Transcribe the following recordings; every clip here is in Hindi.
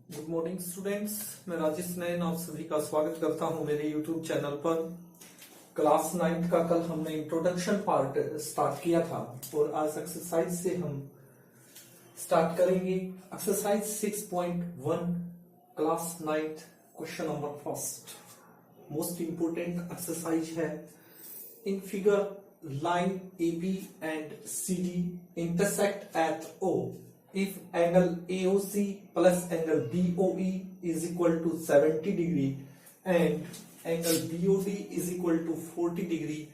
गुड मॉर्निंग स्टूडेंट्स, मैं राजेश नयन आप सभी का स्वागत करता हूं मेरे यूट्यूब चैनल पर। क्लास 9 का कल हमने इंट्रोडक्शन पार्ट स्टार्ट किया था और आज एक्सरसाइज से हम स्टार्ट करेंगे। Exercise 6.1 class 9 question number first, most important exercise है। In figure line AB and CD intersect at O if angle AOC plus angle BOE is equal to 70 degree and angle BOD is equal to 40 degree,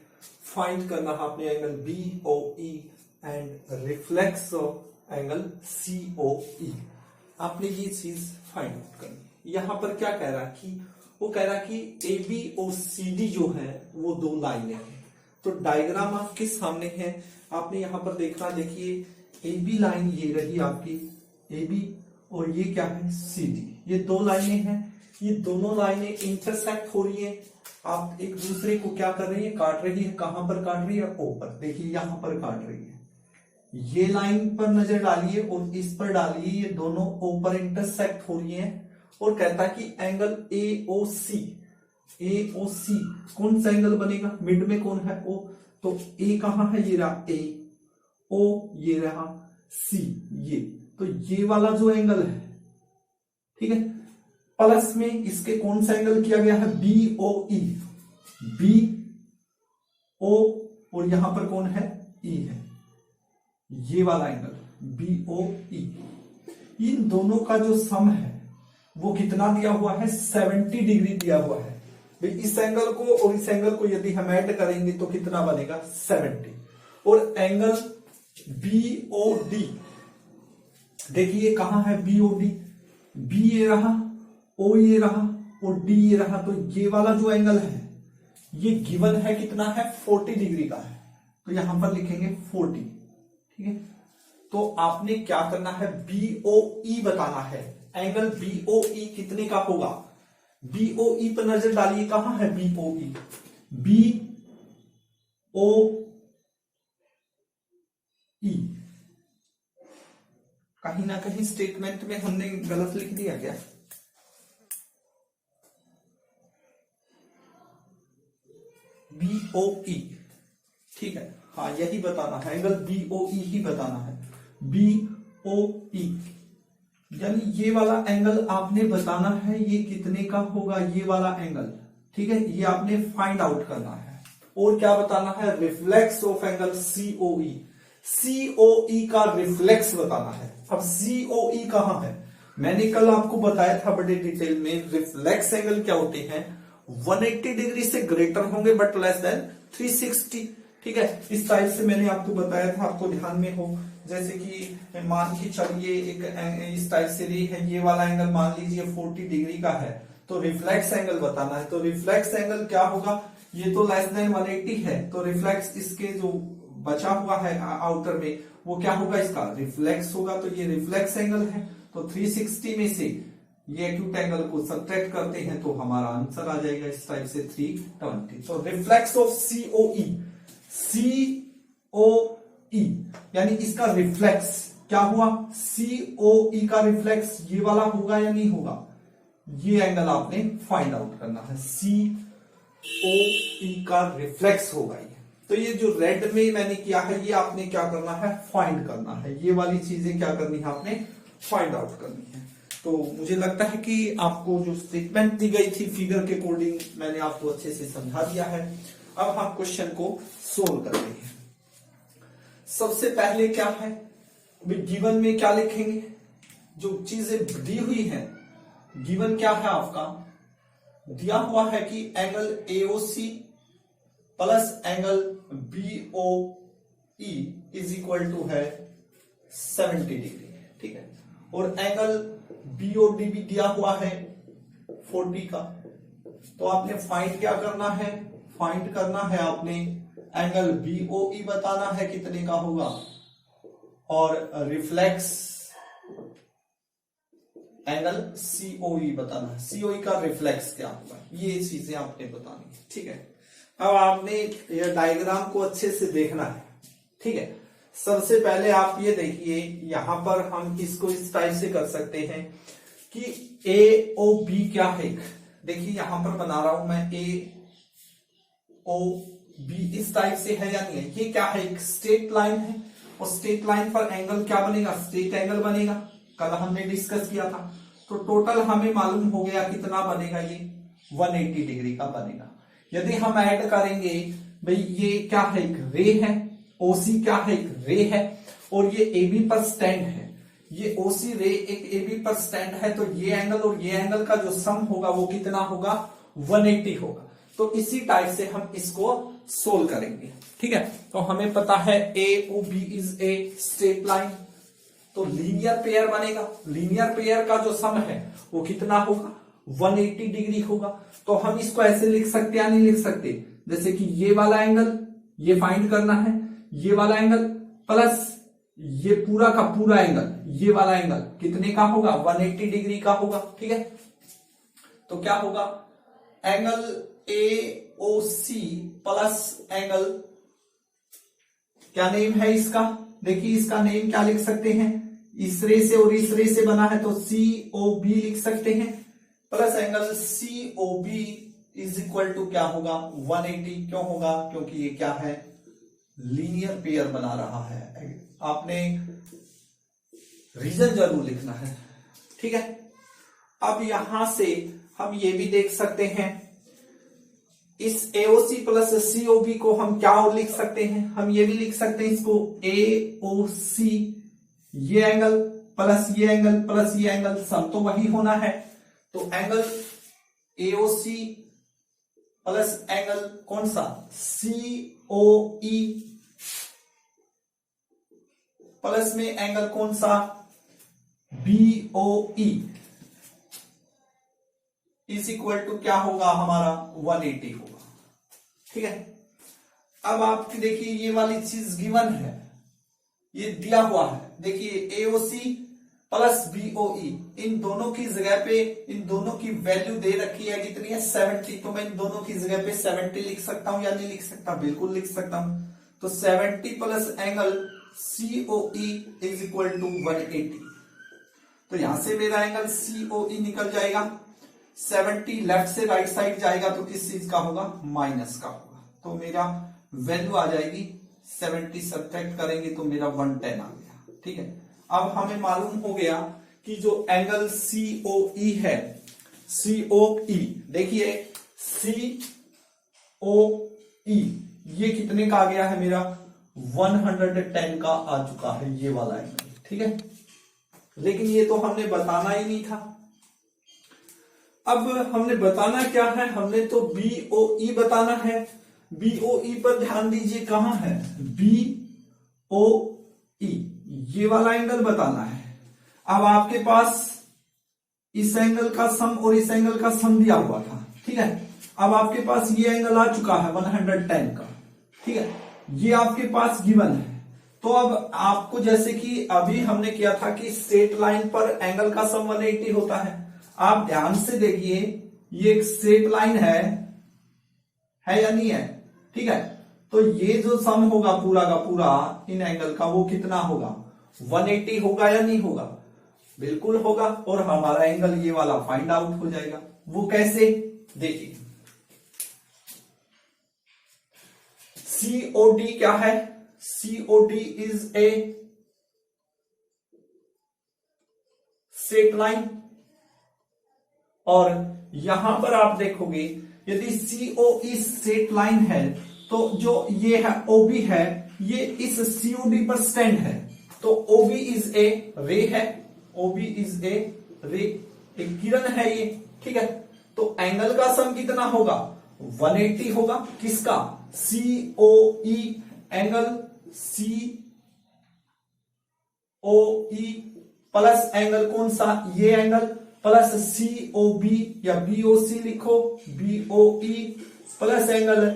find करना है आपने angle BOE and reflex of angle COE। आपने ये चीज फाइंड आउट करनी। यहाँ पर क्या कह रहा है कि वो कह रहा है कि AB और CD जो है वो दो लाइनें हैं। तो डायग्राम आपके सामने है, आपने यहां पर देखना, देखिए ए बी लाइन ये रही आपकी ए बी और ये क्या है सी डी, ये दो लाइनें हैं। ये दोनों लाइनें इंटरसेक्ट हो रही है, आप एक दूसरे को क्या कर रही है, काट रही है। कहां पर काट रही है, ऊपर, देखिए यहां पर काट रही है। ये लाइन पर नजर डालिए और इस पर डालिए, ये दोनों ऊपर इंटरसेक्ट हो रही है। और कहता है कि एंगल AOC कौन सा एंगल बनेगा, मिड में कौन है O, तो A कहां है, ये रहा A, O ये रहा C, ये तो ये वाला जो एंगल है, ठीक है, प्लस में इसके कौन सा एंगल किया गया है, BOE, BO और यहां पर कौन है E है, ये वाला एंगल BOE। इन दोनों का जो सम है वो कितना दिया हुआ है, 70 डिग्री दिया हुआ है। इस एंगल को और इस एंगल को यदि हम ऐड करेंगे तो कितना बनेगा, 70। और एंगल BOD, देखिए कहां है BOD, B ये रहा, O ये रहा और D ये रहा। तो ये वाला जो एंगल है ये गिवन है कितना है, 40 डिग्री का है। तो यहां पर लिखेंगे 40, ठीक है। तो आपने क्या करना है, BOE बताना है। एंगल BOE कितने का होगा, BOE पर नजर डालिए, कहां है BOE, BOE। कहीं ना कहीं स्टेटमेंट में हमने गलत लिख दिया क्या, BOE, ठीक है, हाँ यही बताना है, एंगल BOE ही बताना है, BOE। यानी ये वाला एंगल आपने बताना है ये कितने का होगा, ये वाला एंगल, ठीक है, ये आपने फाइंड आउट करना है। और क्या बताना है, reflex of angle COE, COE का रिफ्लेक्स बताना है। अब COE कहां है, मैंने कल आपको बताया था बड़े डिटेल में, रिफ्लेक्स एंगल क्या होते हैं, 180 डिग्री से ग्रेटर होंगे बट लेस देन 360, ठीक है। इस टाइप से मैंने आपको बताया था, आपको ध्यान में हो। जैसे कि मान के चलिए एक इस टाइप से रे है, ये वाला एंगल मान लीजिए 40 डिग्री का है, तो रिफ्लेक्स एंगल बताना है। तो रिफ्लेक्स एंगल क्या होगा, ये तो लेस देन 180 है, तो रिफ्लेक्स इसके जो बचा हुआ है आउटर में वो क्या होगा, इसका रिफ्लेक्स होगा। तो ये रिफ्लेक्स एंगल है, तो 360 में से ये एक्यूट एंगल को सब्ट्रैक्ट करते हैं तो हमारा आंसर आ जाएगा इस टाइप से 320। तो रिफ्लेक्स ऑफ COE, COE यानी इसका रिफ्लेक्स क्या हुआ, COE का रिफ्लेक्स ये वाला होगा या नहीं होगा, ये एंगल आपने फाइंड आउट करना है, COE का रिफ्लेक्स होगा ये। तो ये जो रेड में मैंने किया है ये आपने क्या करना है, फाइंड करना है। ये वाली चीजें क्या करनी है, आपने फाइंड आउट करनी है। तो मुझे लगता है कि आपको जो स्टेटमेंट दी गई थी फिगर के अकॉर्डिंग मैंने आपको अच्छे से समझा दिया है। अब हम क्वेश्चन को सोल्व करते हैं। सबसे पहले क्या है, गिवन में क्या लिखेंगे, जो चीजें दी हुई हैं, गिवन क्या है आपका, दिया हुआ है कि angle AOC plus angle BOE is equal to है 70 डिग्री, ठीक है। और एंगल BOD भी दिया हुआ है 40 का। तो आपने फाइंड क्या करना है, फाइंड करना है आपने एंगल BOE बताना है कितने का होगा, और रिफ्लेक्स एंगल COE बताना है, COE का रिफ्लेक्स क्या होगा, ये चीजें आपने बतानी है, ठीक है। अब आपने ये डायग्राम को अच्छे से देखना है, ठीक है। सबसे पहले आप ये देखिए, यहां पर हम इसको इस टाइप से कर सकते हैं कि ए ओ बी क्या है। देखिए यहां पर बना रहा हूं मैं, ए ओ बी इस टाइप से है या नहीं है। ये क्या है, एक स्ट्रेट लाइन है और स्ट्रेट लाइन पर एंगल क्या बनेगा, स्ट्रेट एंगल बनेगा। कल हमने डिस्कस किया था। तो टोटल हमें मालूम हो गया कितना बनेगा, ये 180 डिग्री का बनेगा। यदि हम ऐड करेंगे, भाई ये क्या है, एक रे है, ओसी क्या है, एक रे है, और ये एबी पर स्टैंड है। ये ओसी रे एक एबी पर स्टैंड है, तो ये एंगल और ये एंगल का जो सम होगा वो कितना होगा, 180 होगा। तो इसी टाइप से हम इसको सोल्व करेंगे। ठीक है, तो हमें पता है A O B is a straight line, तो लीनियर पेयर बनेगा। लीनियर पेयर का जो सम है वो कितना होगा, 180 डिग्री होगा। तो हम इसको ऐसे लिख सकते या नहीं लिख सकते, जैसे कि ये वाला एंगल ये फाइंड करना है, ये वाला एंगल प्लस ये पूरा का पूरा एंगल, ये वाला एंगल कितने का होगा, 180 डिग्री का होगा। ठीक है, तो क्या होगा, angle A O C plus angle, क्या नेम है इसका, देखिए इसका नेम क्या लिख सकते हैं, इस रे से और इस रे से बना है तो सी ओ बी लिख सकते हैं, plus angle C O B is equal to क्या होगा, 180। क्यों होगा, क्योंकि ये क्या है, लीनियर पेयर बना रहा है। आपने रीजन जरूर लिखना है। ठीक है, अब यहां से हम ये भी देख सकते हैं, इस एओसी प्लस सीओबी को हम क्या और लिख सकते हैं, हम ये भी लिख सकते हैं इसको एओसी, ये एंगल प्लस ये एंगल प्लस ये एंगल, सब तो वही होना है। तो एंगल एओसी प्लस एंगल कौन सा, सीओई, प्लस में एंगल कौन सा, बीओई, इज इक्वल टू क्या होगा हमारा, 180 होगा। ठीक है, अब आप देखिए ये वाली चीज गिवन है, ये दिया हुआ है। देखिए एओसी प्लस बीओई, इन दोनों की जगह पे इन दोनों की वैल्यू दे रखी है, कितनी है, 70। तो मैं इन दोनों की जगह पे 70 लिख सकता हूं या नहीं लिख सकता, बिल्कुल लिख सकता हूं। तो 70 प्लस एंगल सीओई इज इक्वल टू 180। तो यहां से मेरा एंगल सीओई निकल जाएगा, 70 लेफ्ट से राइट साइड जाएगा तो किस चीज का होगा, माइनस का होगा। तो मेरा वैल्यू आ जाएगी 70, सब्ट्रैक्ट करेंगे तो मेरा 110 आ गया। ठीक है, अब हमें मालूम हो गया कि जो एंगल सीओई है, सीओई देखिए सीओई ये कितने का आ गया है मेरा, 110 का आ चुका है ये वाला एंगल। ठीक है, लेकिन ये तो हमने बताना ही नहीं था। अब हमने बताना क्या है, हमने तो बीओई बताना है। बीओई पर ध्यान दीजिए, कहां है बीओई, ये वाला एंगल बताना है। अब आपके पास इस एंगल का सम और इस एंगल का सम दिया हुआ था। ठीक है, अब आपके पास ये एंगल आ चुका है 110 का। ठीक है, ये आपके पास गिवन है। तो अब आपको जैसे कि अभी हमने किया था कि स्ट्रेट लाइन पर एंगल का सम 180 होता है, आप ध्यान से देखिए ये एक स्ट्रेट लाइन है या नहीं है। ठीक है, तो ये जो सम होगा पूरा का पूरा इन एंगल का वो कितना होगा, 180 होगा या नहीं होगा, बिल्कुल होगा। और हमारा एंगल ये वाला फाइंड आउट हो जाएगा। वो कैसे, देखिए सीओडी क्या है, COD is a straight line, और यहां पर आप देखोगे यदि सीओई स्ट्रेट लाइन है तो जो ये है ओबी है, ये इस सीओडी पर स्टैंड है। तो ओबी इज ए रे है, ओबी इज ए रे, एक किरण है ये। ठीक है, तो एंगल का सम कितना होगा, 180 होगा। किसका, COE, angle COE plus angle कौन सा, ये एंगल, प्लस सीओबी या बीओसी लिखो, बीओई प्लस एंगल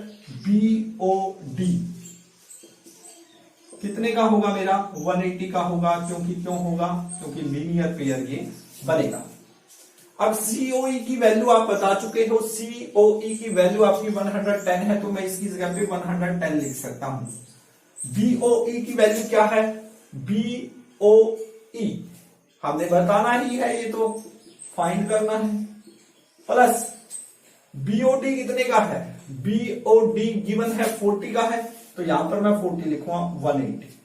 बीओडी, कितने का होगा मेरा, 180 का होगा। क्यों होगा, क्योंकि लीनियर पेयर ये बनेगा। अब सीओई की वैल्यू आप बता चुके हो, सीओई की वैल्यू आपकी 110 है, तो मैं इसकी जगह पे 110 लिख सकता हूं। बीओई की वैल्यू क्या है, बीओई हमने बताना ही है, ये तो फाइंड करना है, प्लस बीओडी कितने का है, बीओडी गिवन है 40 का है, तो यहां पर मैं 40 लिखूंगा 180।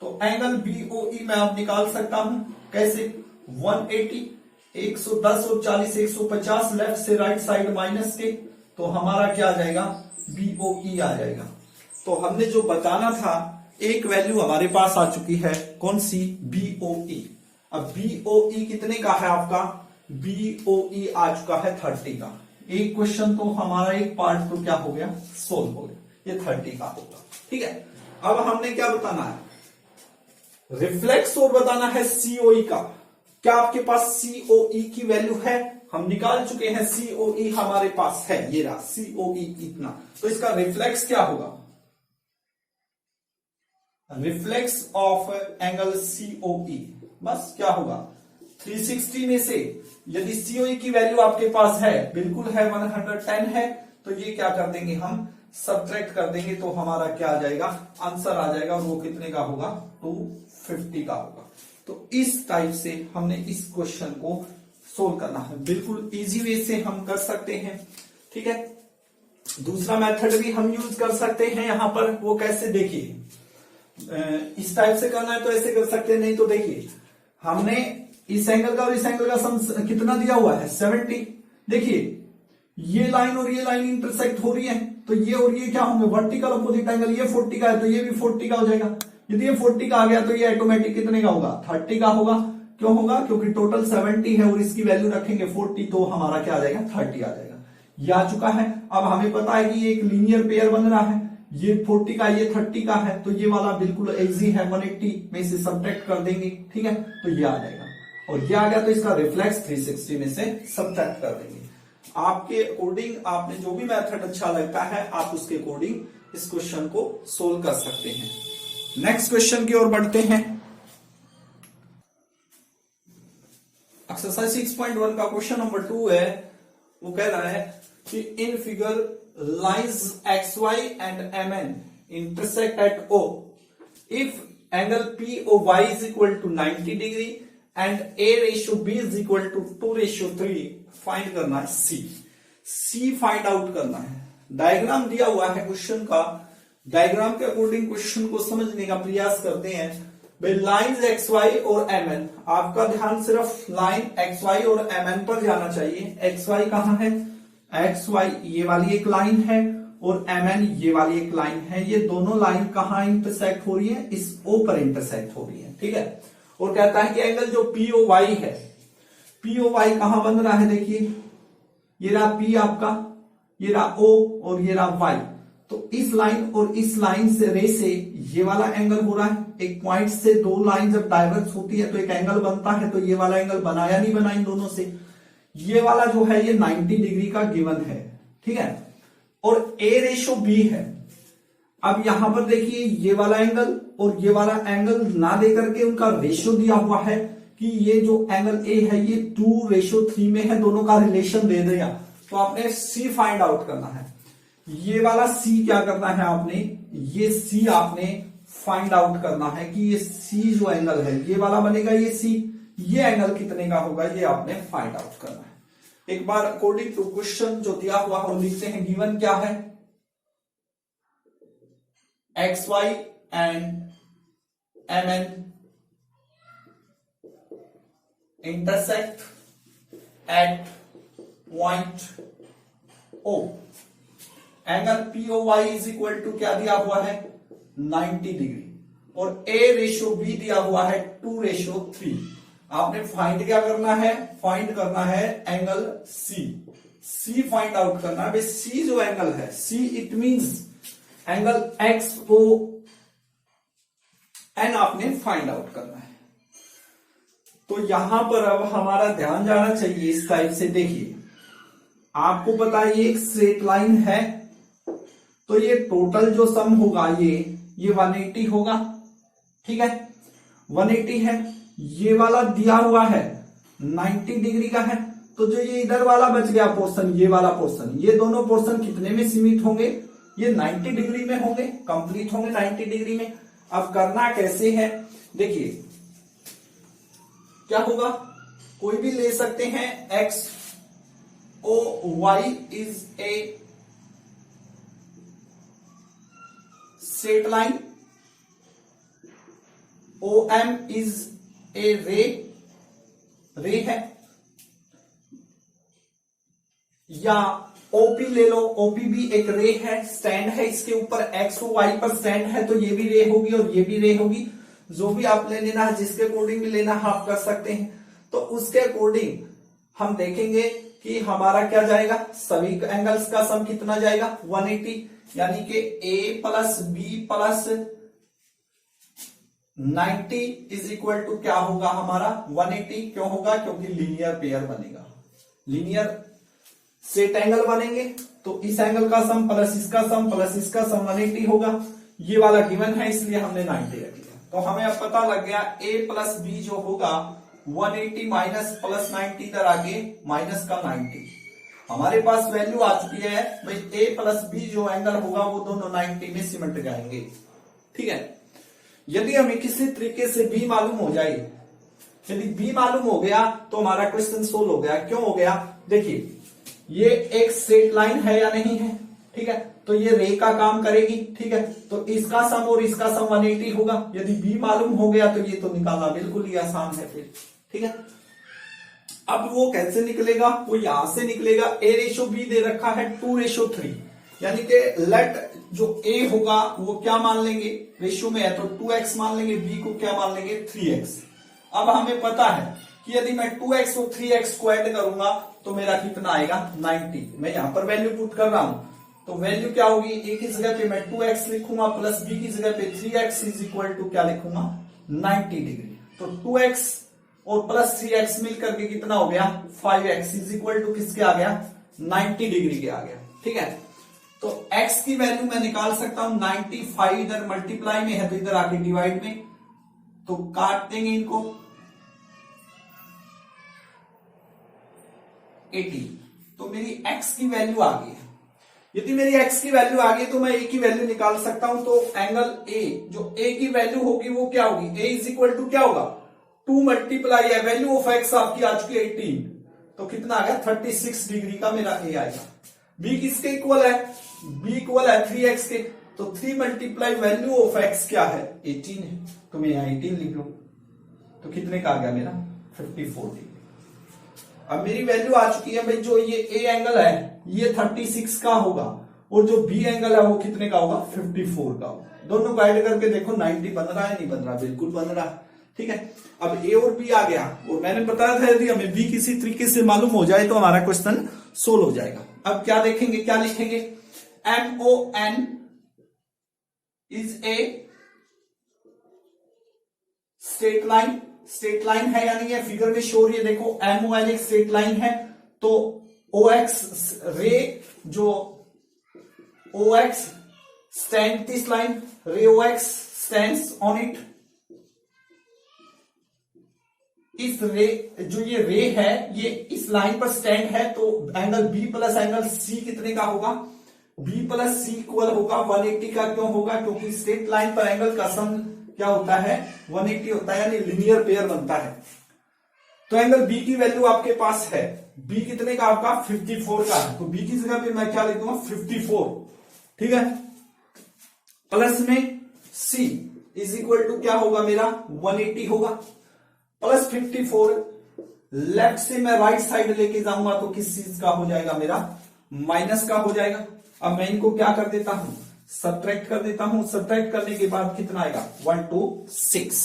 तो एंगल बीओई मैं आप निकाल सकता हूं कैसे, 180, 110 और 40 150 लेफ्ट से राइट साइड माइनस के, तो हमारा क्या आ जाएगा, बीओई आ जाएगा। तो हमने जो बताना था एक वैल्यू हमारे पास आ चुकी है, कौन सी, बीओई। अब बीओई कितने का है आपका, बीओई आ चुका है 30 का। एक क्वेश्चन तो हमारा एक पार्ट तो क्या हो गया, सोल्व हो गया, ये 30 का होगा। ठीक है, अब हमने क्या बताना है, रिफ्लेक्स और बताना है सीओई का। क्या आपके पास सीओई की वैल्यू है, हम निकाल चुके हैं, सीओई हमारे पास है, ये रहा सीओई इतना। तो इसका रिफ्लेक्स क्या होगा, रिफ्लेक्स ऑफ एंगल सीओई बस क्या होगा, 360 में से यदि सीओई की वैल्यू आपके पास है, बिल्कुल है 110 है, तो ये क्या कर देंगे हम, सब्ट्रैक्ट कर देंगे, तो हमारा क्या आ जाएगा, आंसर आ जाएगा, और वो कितने का होगा, 250 का होगा। तो इस टाइप से हमने इस क्वेश्चन को सोल्व करना है, बिल्कुल इजी वे से हम कर सकते हैं। ठीक है, दूसरा मेथड भी हम यूज कर सकते हैं यहां पर, वो कैसे, देखिए इस टाइप से करना है तो ऐसे कर सकते हैं, नहीं तो देखिए हमने इस एंगल का और इस एंगल का सम कितना दिया हुआ है, 70। देखिए ये लाइन और ये लाइन इंटरसेक्ट हो रही है, तो ये और ये क्या होंगे, वर्टिकल अपोजिट एंगल, ये 40 का है तो ये भी 40 का हो जाएगा। यदि ये 40 का आ गया तो ये ऑटोमेटिक कितने का होगा, 30 का होगा। क्यों होगा, क्योंकि टोटल 70 है और इसकी वैल्यू रखेंगे 40, तो हमारा क्या आ जाएगा, 30 आ जाएगा। ये आ चुका है। अब हमें पता है कि ये एक लीनियर पेयर बन रहा है, ये 40 का ये 30 का है, तो ये वाला बिल्कुल इजी है, 180 में से सब्ट्रैक्ट कर देंगे। ठीक है, तो ये आ जाएगा, और ये आ गया तो इसका रिफ्लेक्स 360 में से सब्ट्रैक्ट कर देंगे। आपके अकॉर्डिंग, आपने जो भी मेथड अच्छा लगता है आप उसके अकॉर्डिंग इस क्वेश्चन को सोल्व कर सकते हैं। नेक्स्ट क्वेश्चन की ओर बढ़ते हैं। एक्सरसाइज 6.1 का क्वेश्चन नंबर 2 है। वो कह रहा है कि in figure lines XY and MN intersect at O if angle POY is equal to 90 degree and A/B is equal to 2/3, find करना है C फाइंड आउट करना है। डायग्राम दिया हुआ है क्वेश्चन का, डायग्राम के अकॉर्डिंग क्वेश्चन को समझने का प्रयास करते हैं। भाई लाइन्स XY और MN, आपका ध्यान सिर्फ लाइन XY और MN पर जाना चाहिए। XY कहां है, XY ये वाली एक लाइन है और MN ये वाली एक लाइन है। ये दोनों लाइन कहां इंटरसेक्ट हो रही है, इस O पर इंटरसेक्ट हो रही है। ठीक है, और कहता है कि एंगल जो POY है, POY कहां बन रहा है, देखिए ये रहा P आपका, ये रहा O और ये रहा Y। तो इस लाइन और इस लाइन से रे से ये वाला एंगल हो रहा है। एक पॉइंट से दो लाइन जब डाइवर्स होती है तो एक एंगल बनता है, तो ये वाला एंगल बनाया नहीं बना इन दोनों से। ये वाला जो है ये 90 डिग्री का गिवन है। ठीक है, और A/B है। अब यहां पर देखिए ये वाला एंगल और ये वाला एंगल ना दे करके उनका रेशियो दिया हुआ है कि ये जो एंगल A है ये 2/3 में है, दोनों का रिलेशन दे दिया। तो आपने C फाइंड आउट करना है। ये वाला C क्या करना है आपने, ये C आपने फाइंड आउट करना है कि ये C जो एंगल है ये वाला बनेगा, ये C, ये एंगल कितने का होगा ये आपने फाइंड आउट करना है। एक बार अकॉर्डिंग टू क्वेश्चन जो दिया हुआ है लिखते हैं। गिवन क्या है, XY and MN intersect at point O, angle POY is equal to क्या दिया हुआ है 90 डिग्री और A/B दिया हुआ है 2/3। आपने फाइंड क्या करना है, फाइंड करना है एंगल C फाइंड आउट करना है। C जो एंगल है C it means angle XON आपने फाइंड आउट करना है। तो यहां पर अब हमारा ध्यान जाना चाहिए इस टाइप से। देखिए आपको पता है ये एक स्ट्रेट लाइन है, तो ये टोटल जो सम होगा ये 180 होगा। ठीक है, 180 है। ये वाला दिया हुआ है 90 डिग्री का है, तो जो ये इधर वाला बच गया पोर्शन, ये वाला पोर्शन, ये दोनों पोर्शन कितने में सीमित होंगे, ये 90 डिग्री में होंगे, कंप्लीट होंगे 90 डिग्री में। अब करना कैसे है, देखिए क्या होगा, कोई भी ले सकते हैं, X O Y is a straight line, O M is a ray है, या ओपी ले लो, ओपी भी एक रे है, स्टैंड है इसके ऊपर, एक्स ओ वाई पर स्टैंड है, तो ये भी रे होगी और ये भी रे होगी। जो भी आप ले लेना है, जिसके अकॉर्डिंग भी लेना है आप कर सकते हैं। तो उसके अकॉर्डिंग हम देखेंगे कि हमारा क्या जाएगा, सभी एंगल्स का सम कितना जाएगा 180, यानी कि A plus B plus 90 is equal to क्या होगा हमारा 180। क्यों होगा, क्योंकि लीनियर पेयर बनेगा, लीनियर सेट एंगल बनेंगे, तो इस एंगल का सम प्लस इसका सम प्लस इसका सम 180 होगा। ये वाला गिवन है इसलिए हमने 90 रख लिया। तो हमें अब पता लग गया a प्लस बी जो होगा 180 माइनस प्लस 90, इधर आगे माइनस का 90। हमारे पास वैल्यू आ चुकी है भाई, a प्लस बी जो एंगल होगा वो दोनों 90 में सिमट जाएंगे। ठीक है, यदि हमें किसी तरीके से b मालूम हो जाए, यदि b मालूम हो गया तो हमारा क्वेश्चन सोल्व हो गया। क्यों हो गया, देखिए ये एक स्ट्रेट लाइन है या नहीं है, ठीक है, तो ये रे का काम करेगी। ठीक है, तो इसका सम और इसका सम 180 होगा। यदि b मालूम हो गया तो ये तो निकालना बिल्कुल ही आसान है फिर। ठीक है, अब वो कैसे निकलेगा, वो यहां से निकलेगा, a रेशो b दे रखा है 2:3, यानी कि लेट जो a होगा वो क्या मान लेंगे, रेशियो में है तो 2x मान लेंगे, b को क्या मान लेंगे 3x। अब हमें पता है कि यदि मैं 2x और 3x को ऐड करूंगा तो मेरा कितना आएगा 90। मैं यहां पर वैल्यू पुट कर रहा हूं, तो वैल्यू क्या होगी, a की जगह पे मैं 2x लिखूंगा प्लस b की जगह पे 3x इज इक्वल टू क्या लिखूंगा 90 डिग्री। तो 2x और प्लस 3x मिलकर के कितना हो गया 5x इज इक्वल टू किसके आ गया 90 डिग्री के आ गया। ठीक है, तो x की वैल्यू मैं निकाल सकता हूं 95, इधर मल्टीप्लाई में है तो इधर आके डिवाइड में, तो काट देंगे इनको 80, तो मेरी x की वैल्यू आ गई है। यदि मेरी x की वैल्यू आ गई तो मैं a की वैल्यू निकाल सकता हूं। तो एंगल a, जो a की वैल्यू होगी वो क्या होगी, a इज इक्वल टू क्या होगा 2 मल्टीप्लाई है, वैल्यू ऑफ x आपकी आ चुकी है 18, तो कितना आ गया 36 डिग्री का मेरा a आएगा। b किसके इक्वल है, b इक्वल है 3x के, तो 3 मल्टीप्लाई वैल्यू ऑफ x क्या है 18 है, तो मैं यहां 18 लिख लूं, तो कितने का आ गया मेरा 54 डिग्री। अब मेरी वैल्यू आ चुकी है भाई, जो ये a एंगल है ये 36 का होगा और जो b एंगल है वो कितने का होगा 54 का होगा। दोनों को ऐड करके देखो 90 बन रहा है, नहीं बन रहा, बिल्कुल बन रहा है। ठीक है, अब a और b आ गया, और मैंने बताया था यदि हमें b किसी तरीके से मालूम हो जाए तो हमारा क्वेश्चन सोल्व हो जाएगा। अब क्या देखेंगे, क्या लिखेंगे, MON is a straight line, straight line है यानी ये फिगर में शो, ये देखो MON एक स्ट्रेट लाइन है, तो OX रे, जो OX स्टैंड दिस लाइन, रे OX स्टैंड्स ऑन इट। इस रे, जो ये रे है ये इस लाइन पर स्टैंड है, तो angle B plus angle C कितने का होगा, B प्लस C इक्वल होगा 180 का। क्यों होगा, क्योंकि स्ट्रेट लाइन पर एंगल का सम क्या होता है 180 होता है, यानी लीनियर पेयर बनता है। तो एंगल B की वैल्यू आपके पास है, B कितने का आपका 54 का है, तो B की जगह पे मैं क्या लिख दूंगा 54। ठीक है, प्लस में C इज इक्वल टू क्या होगा मेरा 180 होगा, प्लस 54, लेफ्ट से मैं राइट साइड लेके जाऊंगा तो किस चीज का हो जाएगा मेरा माइनस का हो जाएगा। अब मैं इनको क्या कर देता हूं, सब्ट्रैक्ट कर देता हूं, सब्ट्रैक्ट करने के बाद कितना आएगा 126।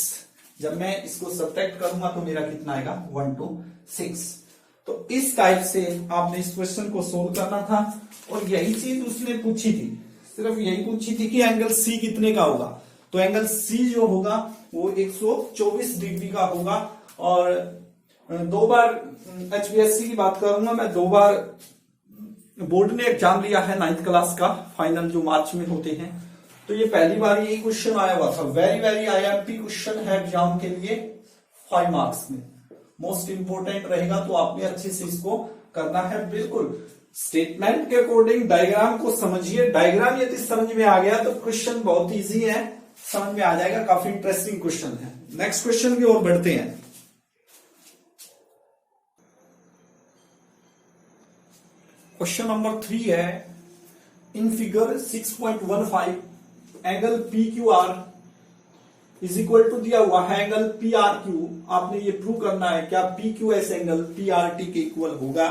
जब मैं इसको सब्ट्रैक्ट करूंगा तो मेरा कितना आएगा 126। तो इस टाइप से आपने इस क्वेश्चन को सोल्व करना था, और यही चीज उसने पूछी थी, सिर्फ यही पूछी थी कि एंगल C कितने का होगा। तो एंगल C जो होगा वो 124 डिग्री का होगा, और 2 बार HPSC की बात करूंगा मैं, 2 बार बोर्ड ने एग्जाम लिया है 9th क्लास का, फाइनल जो मार्च में होते हैं, तो ये पहली बार यही क्वेश्चन आया हुआ था। वेरी वेरी IMP क्वेश्चन है एग्जाम के लिए 5 मार्क्स में, मोस्ट इंपोर्टेंट रहेगा, तो आपने अच्छे से इसको करना है। बिल्कुल स्टेटमेंट के अकॉर्डिंग डायग्राम को समझिए, डायग्राम यदि समझ में आ गया तो क्वेश्चन बहुत इजी है, समझ में आ जाएगा, काफी इंटरेस्टिंग क्वेश्चन है। नेक्स्ट क्वेश्चन की ओर बढ़ते हैं। क्वेश्चन नंबर 3 है, in figure 6.15 angle P Q R is equal to दिया हुआ है एंगल पी आर क्यू। आपने ये प्रूव करना है क्या P Q S angle P R T के इक्वल होगा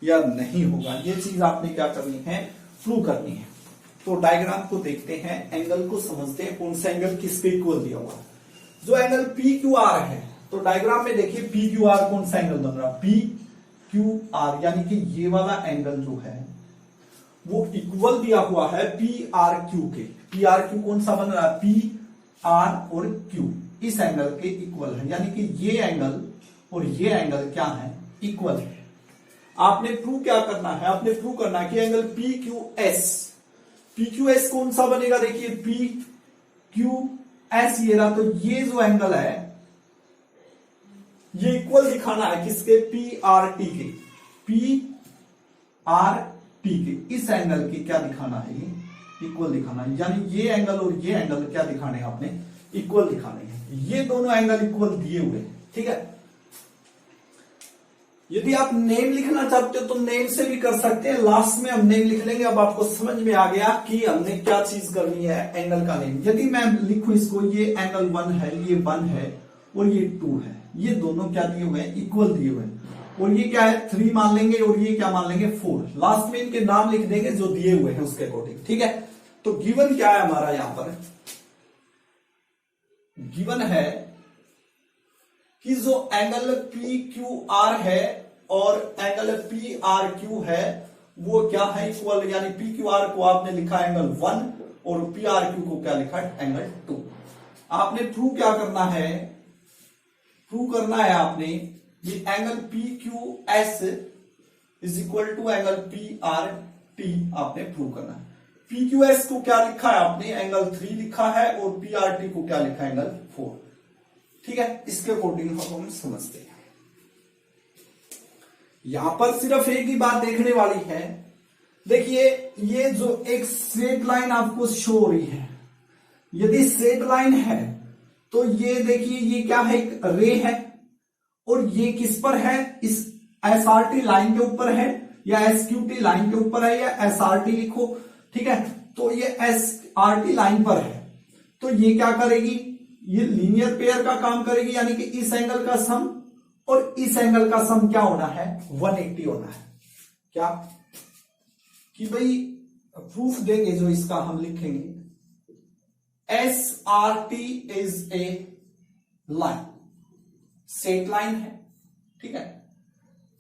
या नहीं होगा, ये चीज आपने क्या करनी है, प्रूव करनी है। तो डायग्राम को देखते हैं, एंगल को समझते हैं, कौन सा एंगल किसके इक्वल दिया हुआ। जो एंगल पी क्यू आर है, तो डायग्राम में देखिए पी क्यू आर कौन सा एंगल बन रहा, पी क्यू आर, यानी कि ये वाला एंगल जो है वो इक्वल दिया हुआ है पी आर क्यू के। पी आर क्यू कौन सा बन रहा है, पी आर और क्यू इस एंगल के इक्वल है, यानी कि ये एंगल और ये एंगल क्या है, इक्वल है। आपने प्रूव क्या करना है, आपने प्रूव करना है कि एंगल पी क्यू एस कौन सा बनेगा, देखिए पी क्यू एस ये रहा, तो ये जो एंगल है ये इक्वल दिखाना है किसके, पी आर टी के, पी आर टी के इस एंगल के क्या दिखाना है, ये इक्वल दिखाना है। यानी ये एंगल और ये एंगल क्या दिखाने हैं आपने, इक्वल दिखाने हैं। ये दोनों एंगल इक्वल दिए हुए हैं, ठीक है। यदि आप नेम लिखना चाहते हो तो नेम से भी कर सकते हैं, लास्ट में हम नेम लिख लेंगे। अब आपको समझ में आ गया कि हमने क्या चीज करनी है, एंगल का नेम। यदि मैं लिखूं इसको, ये एंगल 1 है, ये 1 है और ये 2 है, ये दोनों क्या दिए हुए हैं, इक्वल दिए हुए हैं। और ये क्या है, 3 मान लेंगे और ये क्या मान लेंगे, 4। लास्ट में इनके नाम लिख देंगे जो दिए हुए हैं उसके अकॉर्डिंग, ठीक है। तो गिवन क्या है हमारा, यहां पर गिवन है कि जो एंगल पी क्यू आर है और एंगल पी आर क्यू है वो क्या है, इक्वल। यानी पी क्यू आर को आपने लिखा एंगल 1 और पी आर क्यू को क्या लिखा है, एंगल 2। आपने प्रूव क्या करना है, प्रूव करना है आपने ये angle P Q S is equal to angle P R T, आपने प्रूव करना है। पी क्यू एस को क्या लिखा है आपने, एंगल 3 लिखा है और पी आर टी को क्या लिखा है, एंगल 4, ठीक है। इसके अकॉर्डिंग हम समझते हैं। यहां पर सिर्फ एक ही बात देखने वाली है, देखिए ये जो एक स्ट्रेट लाइन आपको शो हो रही है, यदि स्ट्रेट लाइन है तो ये देखिए ये क्या है, एक रे है और ये किस पर है, इस एसआरटी लाइन के ऊपर है या एसक्यूटी लाइन के ऊपर है या एसआरटी लिखो, ठीक है। तो ये एसआरटी लाइन पर है, तो ये क्या करेगी, ये लीनियर पेयर का काम करेगी, यानी कि इस एंगल का सम और इस एंगल का सम क्या होना है, 180 होना है। क्या कि भाई प्रूफ देंगे जो इसका हम लिखेंगे, S R T is a line, straight line है, ठीक है।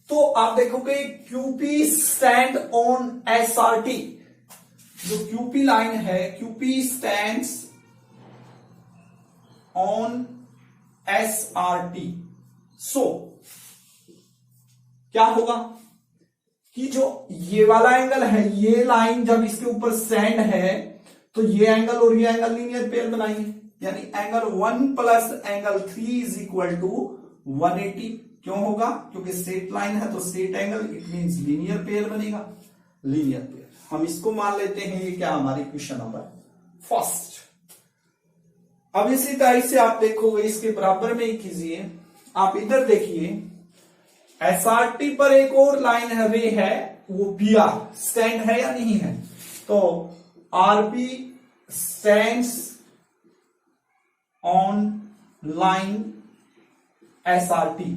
तो आप देखोगे QP stand on S R T, जो क्यूपी लाइन है, QP stands on S R T. So क्या होगा कि जो ये वाला एंगल है, ये लाइन जब इसके ऊपर स्टैंड है तो ये एंगल और ये एंगल लीनियर पेयर बनाएंगे, यानी angle 1 plus angle 3 is equal to 180। क्यों होगा, क्योंकि स्ट्रेट लाइन है तो straight angle, it means linear pair बनेगा, लीनियर पेयर। हम इसको मान लेते हैं ये क्या हमारी क्वेश्चन नंबर फर्स्ट। अब इसी तरह से आप देखोगे इसके बराबर में ही कीजिए, आप इधर देखिए एसआरटी पर एक और लाइन है, रे है, वो पी आर स्टैंड है या नहीं है, तो RP stands on line SRT.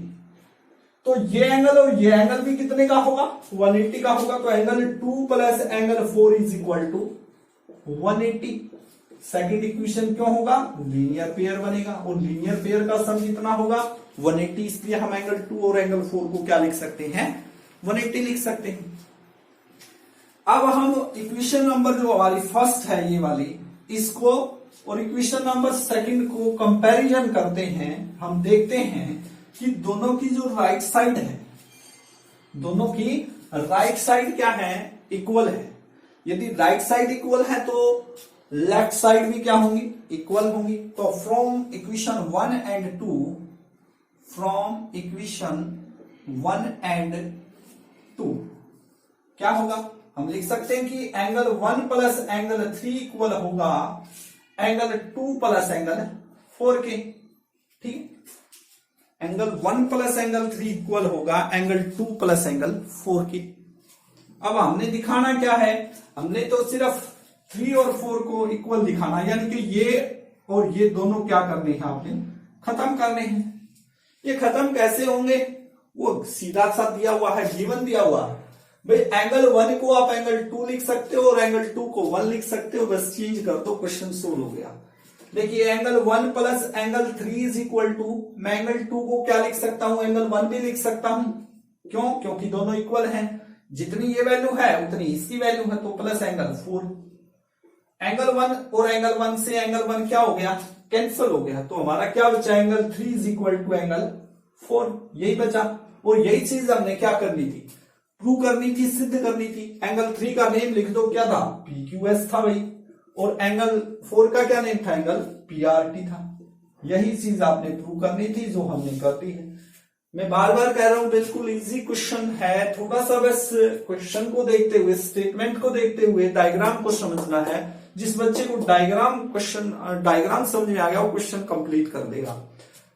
तो ये एंगल और ये एंगल भी कितने का होगा, 180 का होगा। तो angle 2 plus angle 4 is equal to 180। Second equation क्यों होगा, लीनियर पेयर बनेगा और लीनियर पेयर का सम कितना होगा, 180। इसलिए हम एंगल 2 और एंगल 4 को क्या लिख सकते हैं, 180 लिख सकते हैं। अब हम इक्वेशन नंबर जो हमारी फर्स्ट है ये वाली, इसको और इक्वेशन नंबर सेकंड को कंपैरिजन करते हैं। हम देखते हैं कि दोनों की जो राइट साइड है, दोनों की राइट साइड क्या है, इक्वल है। यदि राइट साइड इक्वल है तो लेफ्ट साइड भी क्या होंगी, इक्वल होंगी। तो from equation 1 and 2, from equation 1 and 2 क्या होगा, हम लिख सकते हैं कि एंगल 1 प्लस एंगल 3 इक्वल होगा एंगल 2 प्लस एंगल 4 के, ठीक। एंगल 1 प्लस एंगल 3 इक्वल होगा एंगल 2 प्लस एंगल 4 के। अब हमने दिखाना क्या है, हमने तो सिर्फ 3 और 4 को इक्वल दिखाना, यानी कि ये और ये दोनों क्या करने हैं, आपने खत्म करने हैं। ये खत्म कैसे होंगे, वो सीधा सा दिया हुआ है, गिवन दिया हुआ है भाई। एंगल 1 को आप एंगल 2 लिख सकते हो और एंगल 2 को 1 लिख सकते हो, बस चेंज कर दो, क्वेश्चन सोल्व हो गया। देखिए angle 1 plus angle 3 is equal to, मैं एंगल 2 को क्या लिख सकता हूं, एंगल 1 भी लिख सकता हूं। क्यों, क्योंकि दोनों इक्वल हैं, जितनी ये वैल्यू है उतनी इसकी वैल्यू है, तो प्लस एंगल 4। एंगल 1 और एंगल 1 से एंगल 1 क्या हो गया, कैंसिल हो गया, तो हमारा क्या बचा, angle 3 is equal to angle 4, यही बचा। और यही चीज हमने क्या करनी थी, प्रूव करनी थी, सिद्ध करनी थी। एंगल 3 का नेम लिख दो, क्या था, PQS था भाई, और एंगल 4 का क्या नेम था, एंगल PRT था। यही चीज आपने प्रूव करनी थी, जो हमने कर दी है। मैं बार बार कह रहा हूं, बिल्कुल इजी क्वेश्चन है, थोड़ा सा बस क्वेश्चन को देखते हुए, स्टेटमेंट को देखते हुए डायग्राम को समझना है। जिस बच्चे को डायग्राम समझ में आ गया, वो क्वेश्चन कंप्लीट कर देगा।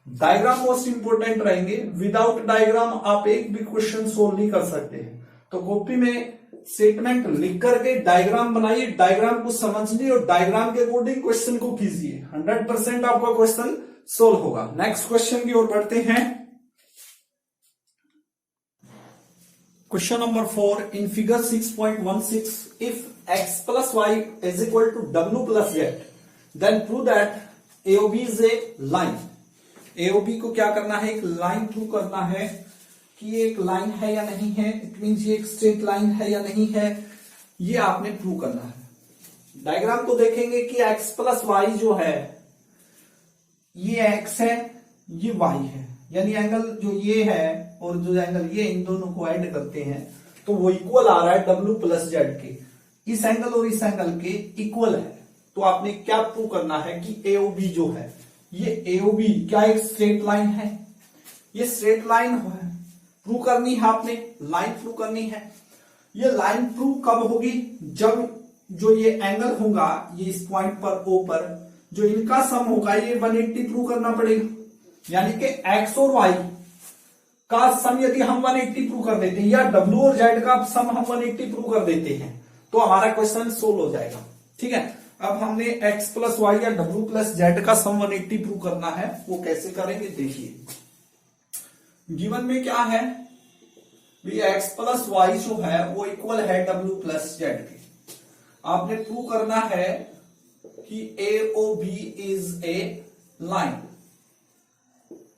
डायग्राम मोस्ट इंपोर्टेंट रहेंगे, विदाउट डायग्राम आप एक भी क्वेश्चन सोल्व नहीं कर सकते हैं। तो कॉपी में स्टेटमेंट लिख करके डायग्राम बनाइए, डायग्राम को समझिए और डायग्राम के अकॉर्डिंग क्वेश्चन को कीजिए, 100% आपका क्वेश्चन सोल्व होगा। नेक्स्ट क्वेश्चन की ओर बढ़ते हैं। Question number 4, in figure 6.16, if x plus y is equal to w plus z, then prove that AOB is a line। AOB को क्या करना है, एक लाइन प्रूव करना है कि ये एक लाइन है या नहीं है, इट मींस ये एक स्ट्रेट लाइन है या नहीं है, ये आपने प्रूव करना है। डायग्राम को देखेंगे कि x प्लस वाई जो है, ये x है, ये y है, यानी एंगल जो ये है और जो एंगल ये, इन दोनों को ऐड करते हैं तो वो इक्वल आ रहा है w प्लस जेड के। इस एंगल और इस एंगल के इक्वल है, तो आपने क्या प्रूव करना है कि AOB जो है, ये AOB क्या एक स्ट्रेट लाइन है, ये स्ट्रेट लाइन है, प्रूव करनी है आपने, लाइन प्रूव करनी है। ये लाइन प्रूव कब होगी, जब जो ये एंगल होगा, ये इस पॉइंट पर O पर जो इनका सम होगा, ये 180 प्रूव करना पड़ेगा। यानी कि x और y का सम यदि हम 180 प्रूव कर देते हैं, या w और z का सम हम 180 प्रूव कर देते हैं, तो हमारा क्वेश्चन सोल्व हो जाएगा। ठीक है, अब हमने x प्लस वाई या w प्लस जेड का सम 180 प्रूव करना है, वो कैसे करेंगे देखिए। गिवन में क्या है, x प्लस वाई जो है वो इक्वल है w प्लस जेड के। आपने प्रूव करना है कि AOB इज ए लाइन।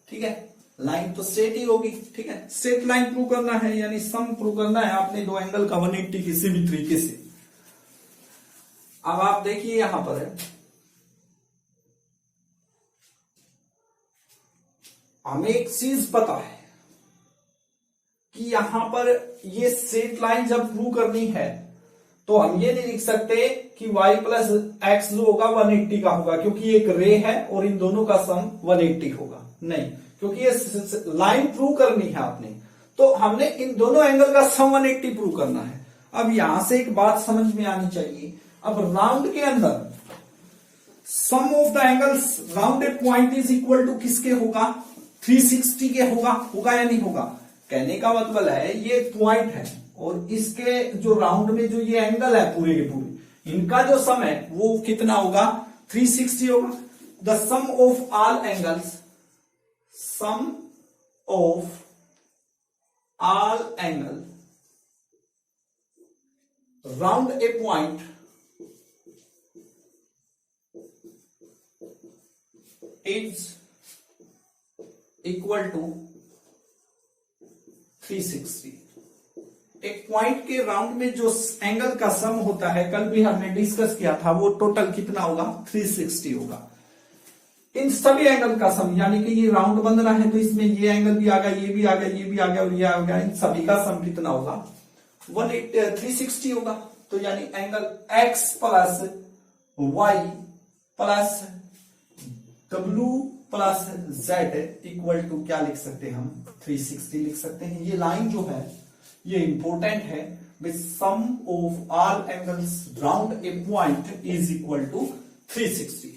ठीक है, लाइन तो स्ट्रेट ही होगी। ठीक है, स्ट्रेट लाइन प्रूव करना है, यानी सम प्रूव करना है आपने दो एंगल का 180 किसी भी तरीके से। अब आप देखिए यहां पर है, हमें एक चीज पता है कि यहां पर ये स्ट्रेट लाइन जब प्रूव करनी है तो हम ये नहीं लिख सकते कि y प्लस एक्स जो होगा 180 का होगा, क्योंकि एक रे है और इन दोनों का सम 180 होगा। नहीं, क्योंकि ये लाइन प्रूव करनी है आपने, तो हमने इन दोनों एंगल का सम 180 प्रूव करना है। अब यहां से एक बात समझ में आनी चाहिए, अब राउंड के अंदर sum of the angles rounded point is equal to किसके होगा, 360 के होगा या नहीं होगा। कहने का मतलब है ये पॉइंट है और इसके जो राउंड में जो ये एंगल है पूरे के पूरे, इनका जो सम है वो कितना होगा, 360 होगा। The sum of all angles, sum of all angle round a point is equal to 360। एक पॉइंट के राउंड में जो एंगल का सम होता है, कल भी हमने डिस्कस किया था, वो टोटल कितना होगा, 360 होगा। इन सभी एंगल का सम, यानी कि ये राउंड बन रहा है तो इसमें ये एंगल भी आ गया, ये भी आ गया, ये भी आ गया और ये आ गया, इन सभी का सम कितना होगा, 360 होगा। तो यानी angle x plus Y plus w plus z equal to क्या लिख सकते हैं हम, 360 लिख सकते हैं। ये लाइन जो है ये इंपॉर्टेंट है, with sum of all angles round a point is equal to 360।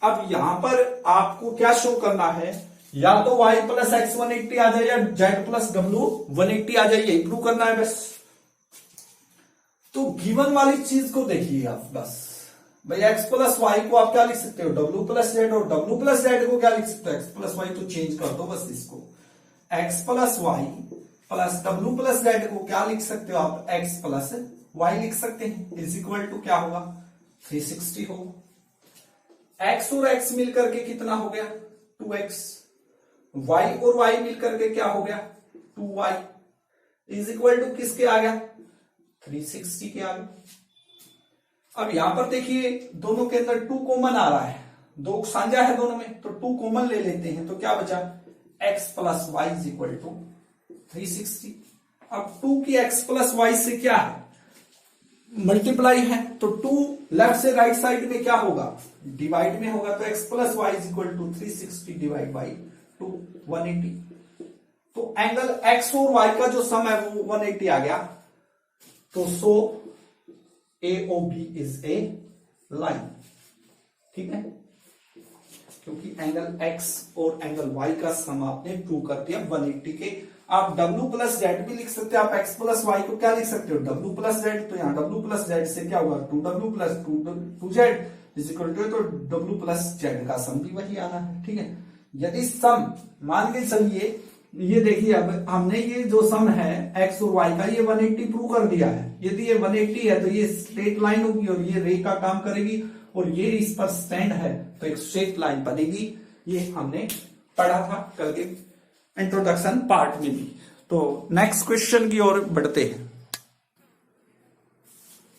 अब यहां पर आपको क्या शो करना है, या तो y प्लस एक्स 180 आ जाए या z प्लस w 180 आ जाए, यही प्रूव करना है बस। तो गिवन वाली चीज को देखिए आप बस भाई, एक्स प्लस वाई को आप क्या लिख सकते हो, डब्ल्यू प्लस जेड, और डब्ल्यू प्लस जेड को क्या लिख सकते हो, एक्स प्लस वाई। तो चेंज कर दो बस इसको, X plus Y plus W plus Z को क्या लिख सकते हो आप, एक्स प्लस वाई लिख सकते हैं, इज इक्वल टू क्या होगा, 360 होगा। एक्स और एक्स मिलकर के कितना हो गया, 2x, वाई और वाई मिलकर के क्या हो गया, 2y, इज इक्वल टू किसके आ गया, 360 के आ गया। अब यहां पर देखिए दोनों के अंदर 2 कॉमन आ रहा है, 2 साझा है दोनों में, तो 2 कॉमन ले लेते हैं, तो क्या बचा, x plus Y is equal to 360। अब 2 की x प्लस वाई से क्या है, मल्टीप्लाई है, तो 2 लेफ्ट से राइट साइड में क्या होगा, डिवाइड में होगा, तो x plus Y is equal to 360 divide by 2, 180। तो एंगल x और y का जो सम है वो 180 आ गया। तो सो AOB इज ए लाइन, ठीक है, क्योंकि एंगल x और एंगल y का सम आपने प्रूव कर दिया 180 के। आप W प्लस जेड भी लिख सकते हो, आप x प्लस वाई को क्या लिख सकते हो, W प्लस जेड, तो यहाँ W प्लस जेड से क्या होगा, 2W plus 2Z is equal to, तो W प्लस जेड का सम भी वही आना है, ठीक है। यदि सम मान के चलिए, ये देखिए अब हमने ये जो सम है x और y का, ये 180 प्रूव कर दिया है। यदि ये 180 है तो ये स्ट्रेट लाइन होगी और ये रे का काम करेगी, और ये इस पर स्टैंड है तो एक स्ट्रेट लाइन बनेगी। ये हमने पढ़ा था कल के इंट्रोडक्शन पार्ट में भी। तो नेक्स्ट क्वेश्चन की ओर बढ़ते हैं।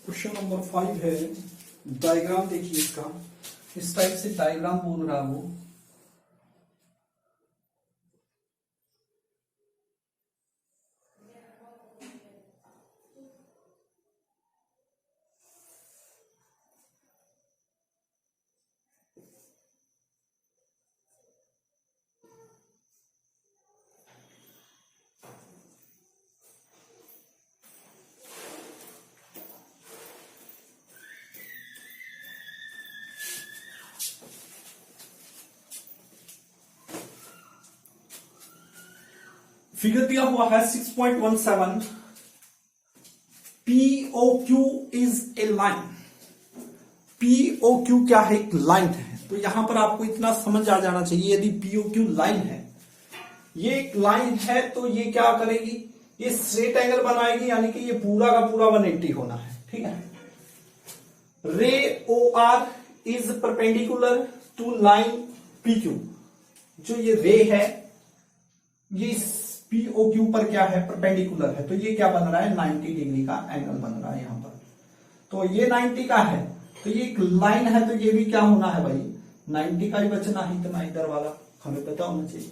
क्वेश्चन नंबर 5 है, डायग्राम देखिए इसका, इस टाइप से डायग्राम बोल रहा वो। फिगर दिया हुआ है 6.17, POQ is a line. POQ क्या है, एक लाइन है। तो यहां पर आपको इतना समझ आ जाना चाहिए, यदि POQ लाइन है, ये एक लाइन है, तो ये क्या करेगी, ये स्ट्रेट एंगल बनाएगी, यानी कि ये पूरा का पूरा 180 होना है, ठीक है। Ray OR is perpendicular to line PQ, जो ये रे है ये POQ पर क्या है, परपेंडिकुलर है, तो ये क्या बन रहा है, 90 डिग्री का एंगल बन रहा है यहां पर। तो ये 90 का है, तो ये एक लाइन है, तो ये भी क्या होना है भाई, 90 का ही बचना है, इतना इधर वाला हमें पता होना चाहिए।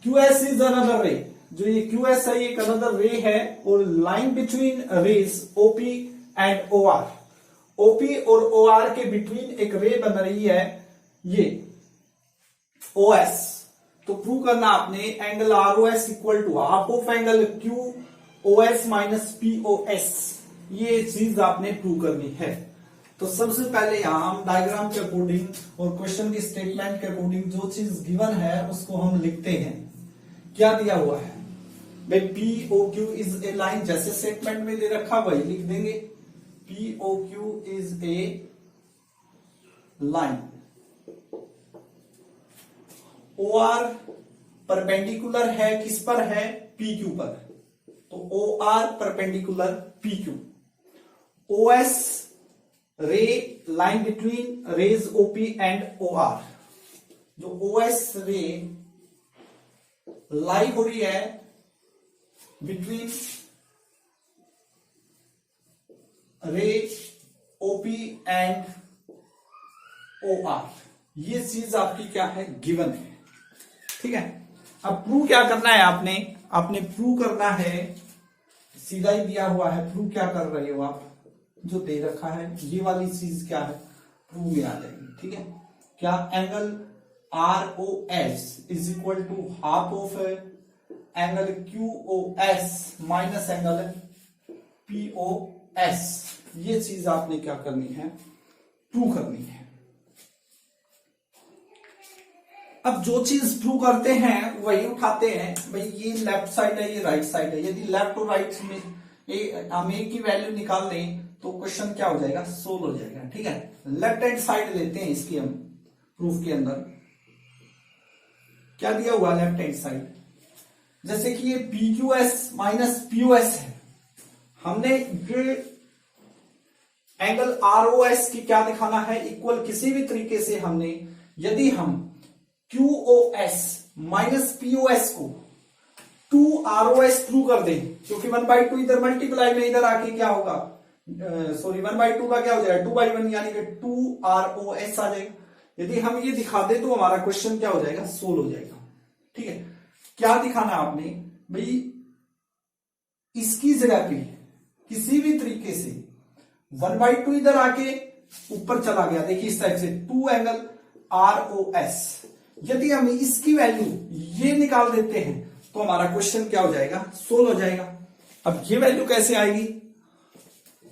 QS इज अनदर रे, जो ये QS है ये एक अनदर रे है, और line between rays OP and OR, OP और OR के बिटवीन एक रे बन रही है ये OS। तो प्रूव करना आपने angle ROS equal to half of angle QOS minus POS, ये चीज आपने प्रूव करनी है। तो सबसे पहले यहां हम डायग्राम के अकॉर्डिंग और क्वेश्चन की स्टेटमेंट के अकॉर्डिंग जो चीज गिवन है उसको हम लिखते हैं। क्या दिया हुआ है भाई, POQ इज ए लाइन, जैसे स्टेटमेंट में दे रखा वही लिख देंगे, POQ is a line, OR perpendicular है किस पर है, PQ पर, तो OR perpendicular PQ, OS ray line between rays OP and OR, जो OS रे लाई हो रही है बिटवीन रे OP एंड OR, ये चीज आपकी क्या है, गिवन है, ठीक है। अब प्रूव क्या करना है आपने प्रूव करना है, सीधा ही दिया हुआ है, प्रूव क्या कर रहे हो आप, जो दे रखा है ये वाली चीज क्या है, प्रूव में आ जाएगी, ठीक है। क्या, angle ROS is equal to half of angle QOS minus angle POS, ये चीज आपने क्या करनी है, प्रूव करनी है। अब जो चीज प्रूव करते हैं वही उठाते हैं भाई, ये लेफ्ट साइड है ये राइट साइड है, यदि लेफ्ट और राइट में हम ए की वैल्यू निकाल लें तो क्वेश्चन क्या हो जाएगा, सोल्व हो जाएगा। ठीक है, लेफ्ट हैंड साइड लेते हैं इसकी हम प्रूफ के अंदर। क्या दिया हुआ लेफ्ट हैंड साइड, जैसे कि ये PQS माइनस POS है, हमने ये एंगल ROS की क्या दिखाना है, इक्वल किसी भी तरीके से हमने, यदि हम QOS माइनस POS को 2ROS थ्रू कर दें, क्योंकि 1/2 इधर मल्टीप्लाई में इधर आके क्या होगा, सॉरी 1/2 का क्या हो जाएगा 2/1, यानी कि 2ROS आ जाएगा। यदि हम ये दिखा दें तो हमारा क्वेश्चन क्या हो जाएगा, सोल्व हो जाएगा। ठीक है, क्या दिखाना है आपने भाई, इसकी जगह पे किसी भी तरीके से 1/2 इधर आके ऊपर चला गया, देखिए इस टाइप से 2 एंगल ROS, यदि हम इसकी वैल्यू ये निकाल देते हैं तो हमारा क्वेश्चन क्या हो जाएगा, सोल्व हो जाएगा। अब ये वैल्यू कैसे आएगी,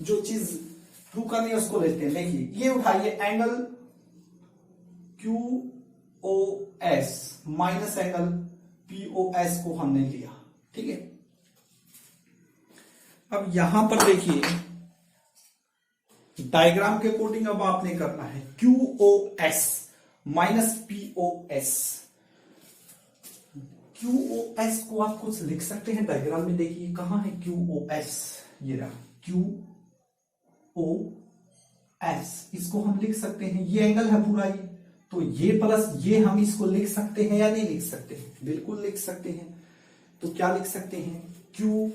जो चीज प्रूव करनी है उसको लेते हैं। देखिए ये उठाइए angle QOS minus angle POS को हमने लिया। ठीक है, अब यहां पर देखिए डायग्राम के अकॉर्डिंग अब आपने करना है QOS माइनस POS। QOS को आप कुछ लिख सकते हैं डायग्राम में, देखिए कहां है QOS, ये रहा QOS, इसको हम लिख सकते हैं, ये एंगल है पूरा ये, तो ये प्लस ये हम इसको लिख सकते हैं या नहीं लिख सकते हैं, बिल्कुल लिख सकते हैं। तो क्या लिख सकते हैं, QOR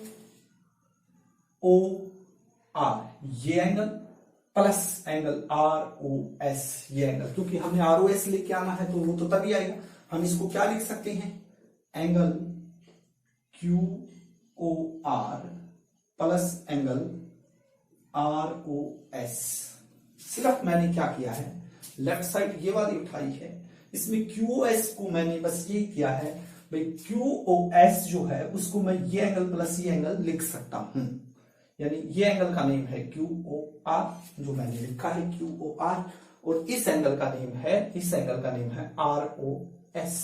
ये एंगल प्लस एंगल ROS ये एंगल, क्योंकि हमने ROS लेके आना है तो वो तो तभी आएगा। हम इसको क्या लिख सकते हैं, angle QOR plus angle ROS। सिर्फ मैंने क्या किया है, लेफ्ट साइड ये वाली उठाई है, इसमें QOS को मैंने बस ये किया है भाई, QOS जो है उसको मैं ये एंगल प्लस ये एंगल लिख सकता हूं, यानी ये एंगल का नेम है QOR जो मैंने लिखा है QOR, और इस एंगल का नेम है, इस एंगल का नेम है ROS,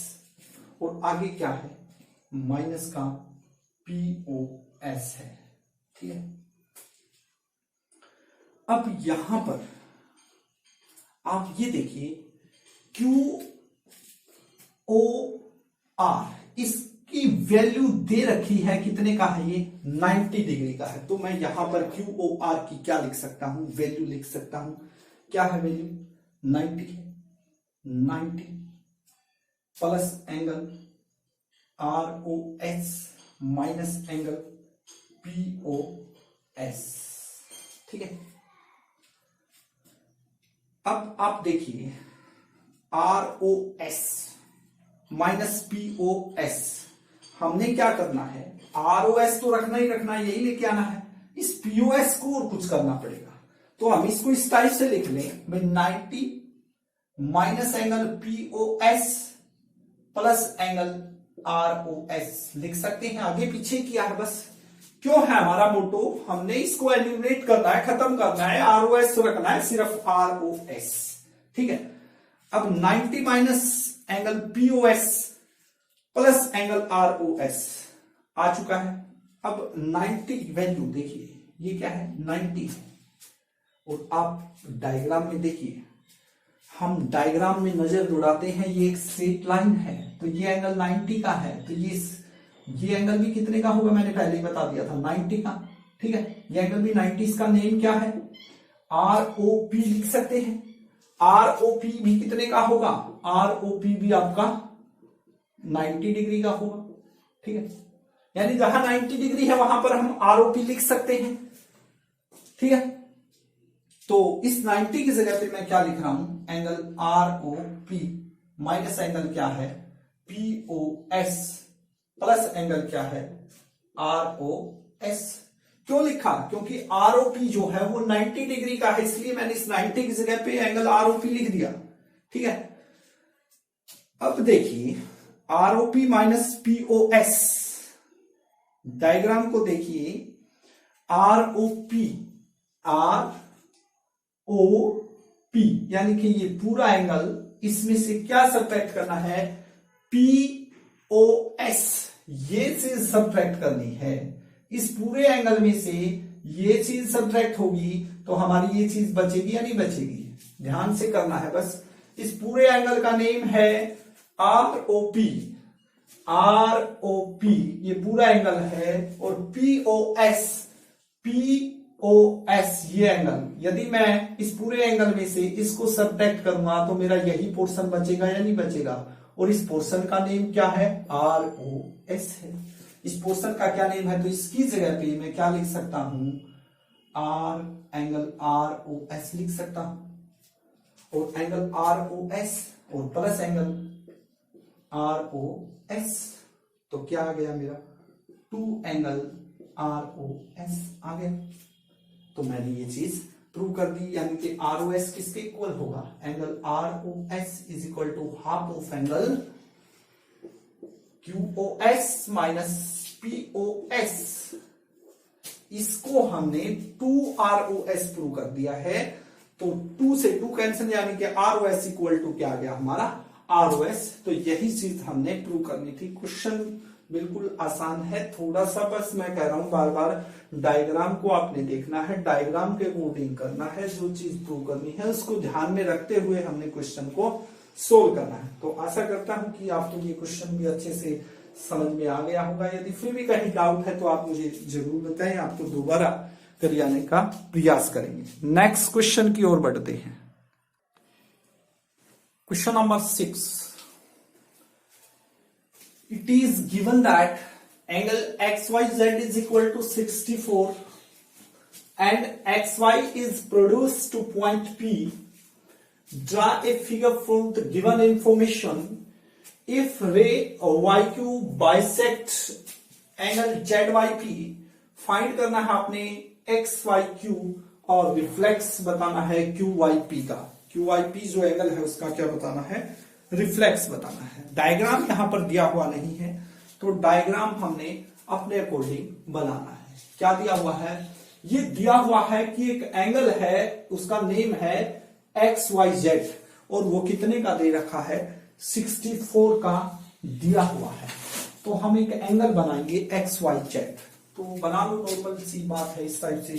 और आगे क्या है माइनस का POS है। ठीक है, अब यहां पर आप ये देखिए QOR इसकी वैल्यू दे रखी है, कितने का है ये 90 डिग्री का है, तो मैं यहां पर QOR की क्या लिख सकता हूं, वैल्यू लिख सकता हूं, क्या है वैल्यू 90 है, 90 plus angle ROS minus angle POS। ठीक है, अब आप देखिए ROS माइनस POS, हमने क्या करना है, ROS तो रखना ही रखना है, यही लेके आना है, इस POS को और कुछ करना पड़ेगा, तो हम इसको इस टाइप से लिख लें भाई 90 minus angle POS plus angle ROS लिख सकते हैं, आगे पीछे किया है बस। क्यों है हमारा मोटो, हमने इसको एलिमिनेट करना है, खत्म करना है, ROS रखना है, सिर्फ ROS। ठीक है, अब 90 minus angle POS plus angle ROS आ चुका है। अब 90 वैल्यू देखिए, ये क्या है 90 है, और आप डायग्राम में देखिए, हम डायग्राम में नजर दौड़ाते हैं, ये एक स्ट्रेट लाइन है, तो ये एंगल 90 का है, तो ये एंगल भी कितने का होगा, मैंने पहले ही बता दिया था 90 का। ठीक है, ये एंगल भी 90, इसका नेम क्या है ROP लिख सकते हैं, ROP भी कितने का होगा, ROP भी आपका 90 डिग्री का होगा। ठीक है, यानी जहां 90 डिग्री है वहां पर हम ROP लिख सकते हैं। ठीक है, तो इस 90 की जगह पे मैं क्या लिख रहा हूं, एंगल ROP माइनस एंगल क्या है POS प्लस एंगल क्या है ROS। क्यों लिखा, क्योंकि ROP जो है वो 90 डिग्री का है, इसलिए मैंने इस 90 की जगह पे एंगल ROP लिख दिया। ठीक है, अब देखिए ROP माइनस POS, डायग्राम को देखिए, ROP यानी कि ये पूरा एंगल, इसमें से क्या सब्ट्रैक्ट करना है POS, ये चीज सब्ट्रैक्ट करनी है, इस पूरे एंगल में से ये चीज सब्ट्रैक्ट होगी तो हमारी ये चीज बचेगी या नहीं बचेगी, ध्यान से करना है बस। इस पूरे एंगल का नेम है ROP, ROP ये पूरा एंगल है, और POS, POS ये एंगल, यदि मैं इस पूरे एंगल में से इसको सब्ट्रैक्ट करूंगा तो मेरा यही पोर्शन बचेगा या नहीं बचेगा, और इस पोर्शन का नेम क्या है, ROS है। इस पोर्शन का क्या नेम है, तो इसकी जगह पे मैं क्या लिख सकता हूं, एंगल ROS लिख सकता हूं, और एंगल ROS और प्लस एंगल ROS, तो क्या आ गया मेरा, 2 एंगल ROS आ गया। तो मैंने ये चीज प्रूव कर दी, यानी कि ROS किसके इक्वल होगा, angle ROS is equal to half of angle QOS minus POS। इसको हमने 2ROS प्रूव कर दिया है, तो 2 से 2 कैंसिल, यानी कि ROS इक्वल टू क्या आ गया हमारा ROS। तो यही चीज हमने प्रूव करनी थी। क्वेश्चन बिल्कुल आसान है, थोड़ा सा बस मैं कह रहा हूं बार बार डायग्राम को आपने देखना है, डायग्राम के अकॉर्डिंग करना है, जो चीज प्रूव करनी है उसको ध्यान में रखते हुए हमने क्वेश्चन को सोल्व करना है। तो आशा करता हूं कि आपको ये क्वेश्चन भी अच्छे से समझ में आ गया होगा। यदि फिर भी कहीं डाउट है तो आप मुझे जरूर बताएं, आपको दोबारा कराने का प्रयास करेंगे। नेक्स्ट क्वेश्चन की ओर बढ़ते हैं। Question number 6, it is given that angle XYZ is equal to 64 and XY is produced to point P. Draw a figure from the given information. If ray YQ bisect angle ZYP, find करना है आपने XYQ और रिफ्लेक्स बताना है QYP का। QYP जो एंगल है उसका क्या बताना है, रिफ्लेक्स बताना है। डायग्राम यहां पर दिया हुआ नहीं है, तो डायग्राम हमने अपने अकॉर्डिंग बनाना है। क्या दिया हुआ है, ये दिया हुआ है कि एक एंगल है, उसका नेम है XYZ, और वो कितने का दे रखा है, 64 का दिया हुआ है। तो हम एक एंगल बनाएंगे XYZ, तो बना लो, नॉर्मल सी बात है। इस टाइप से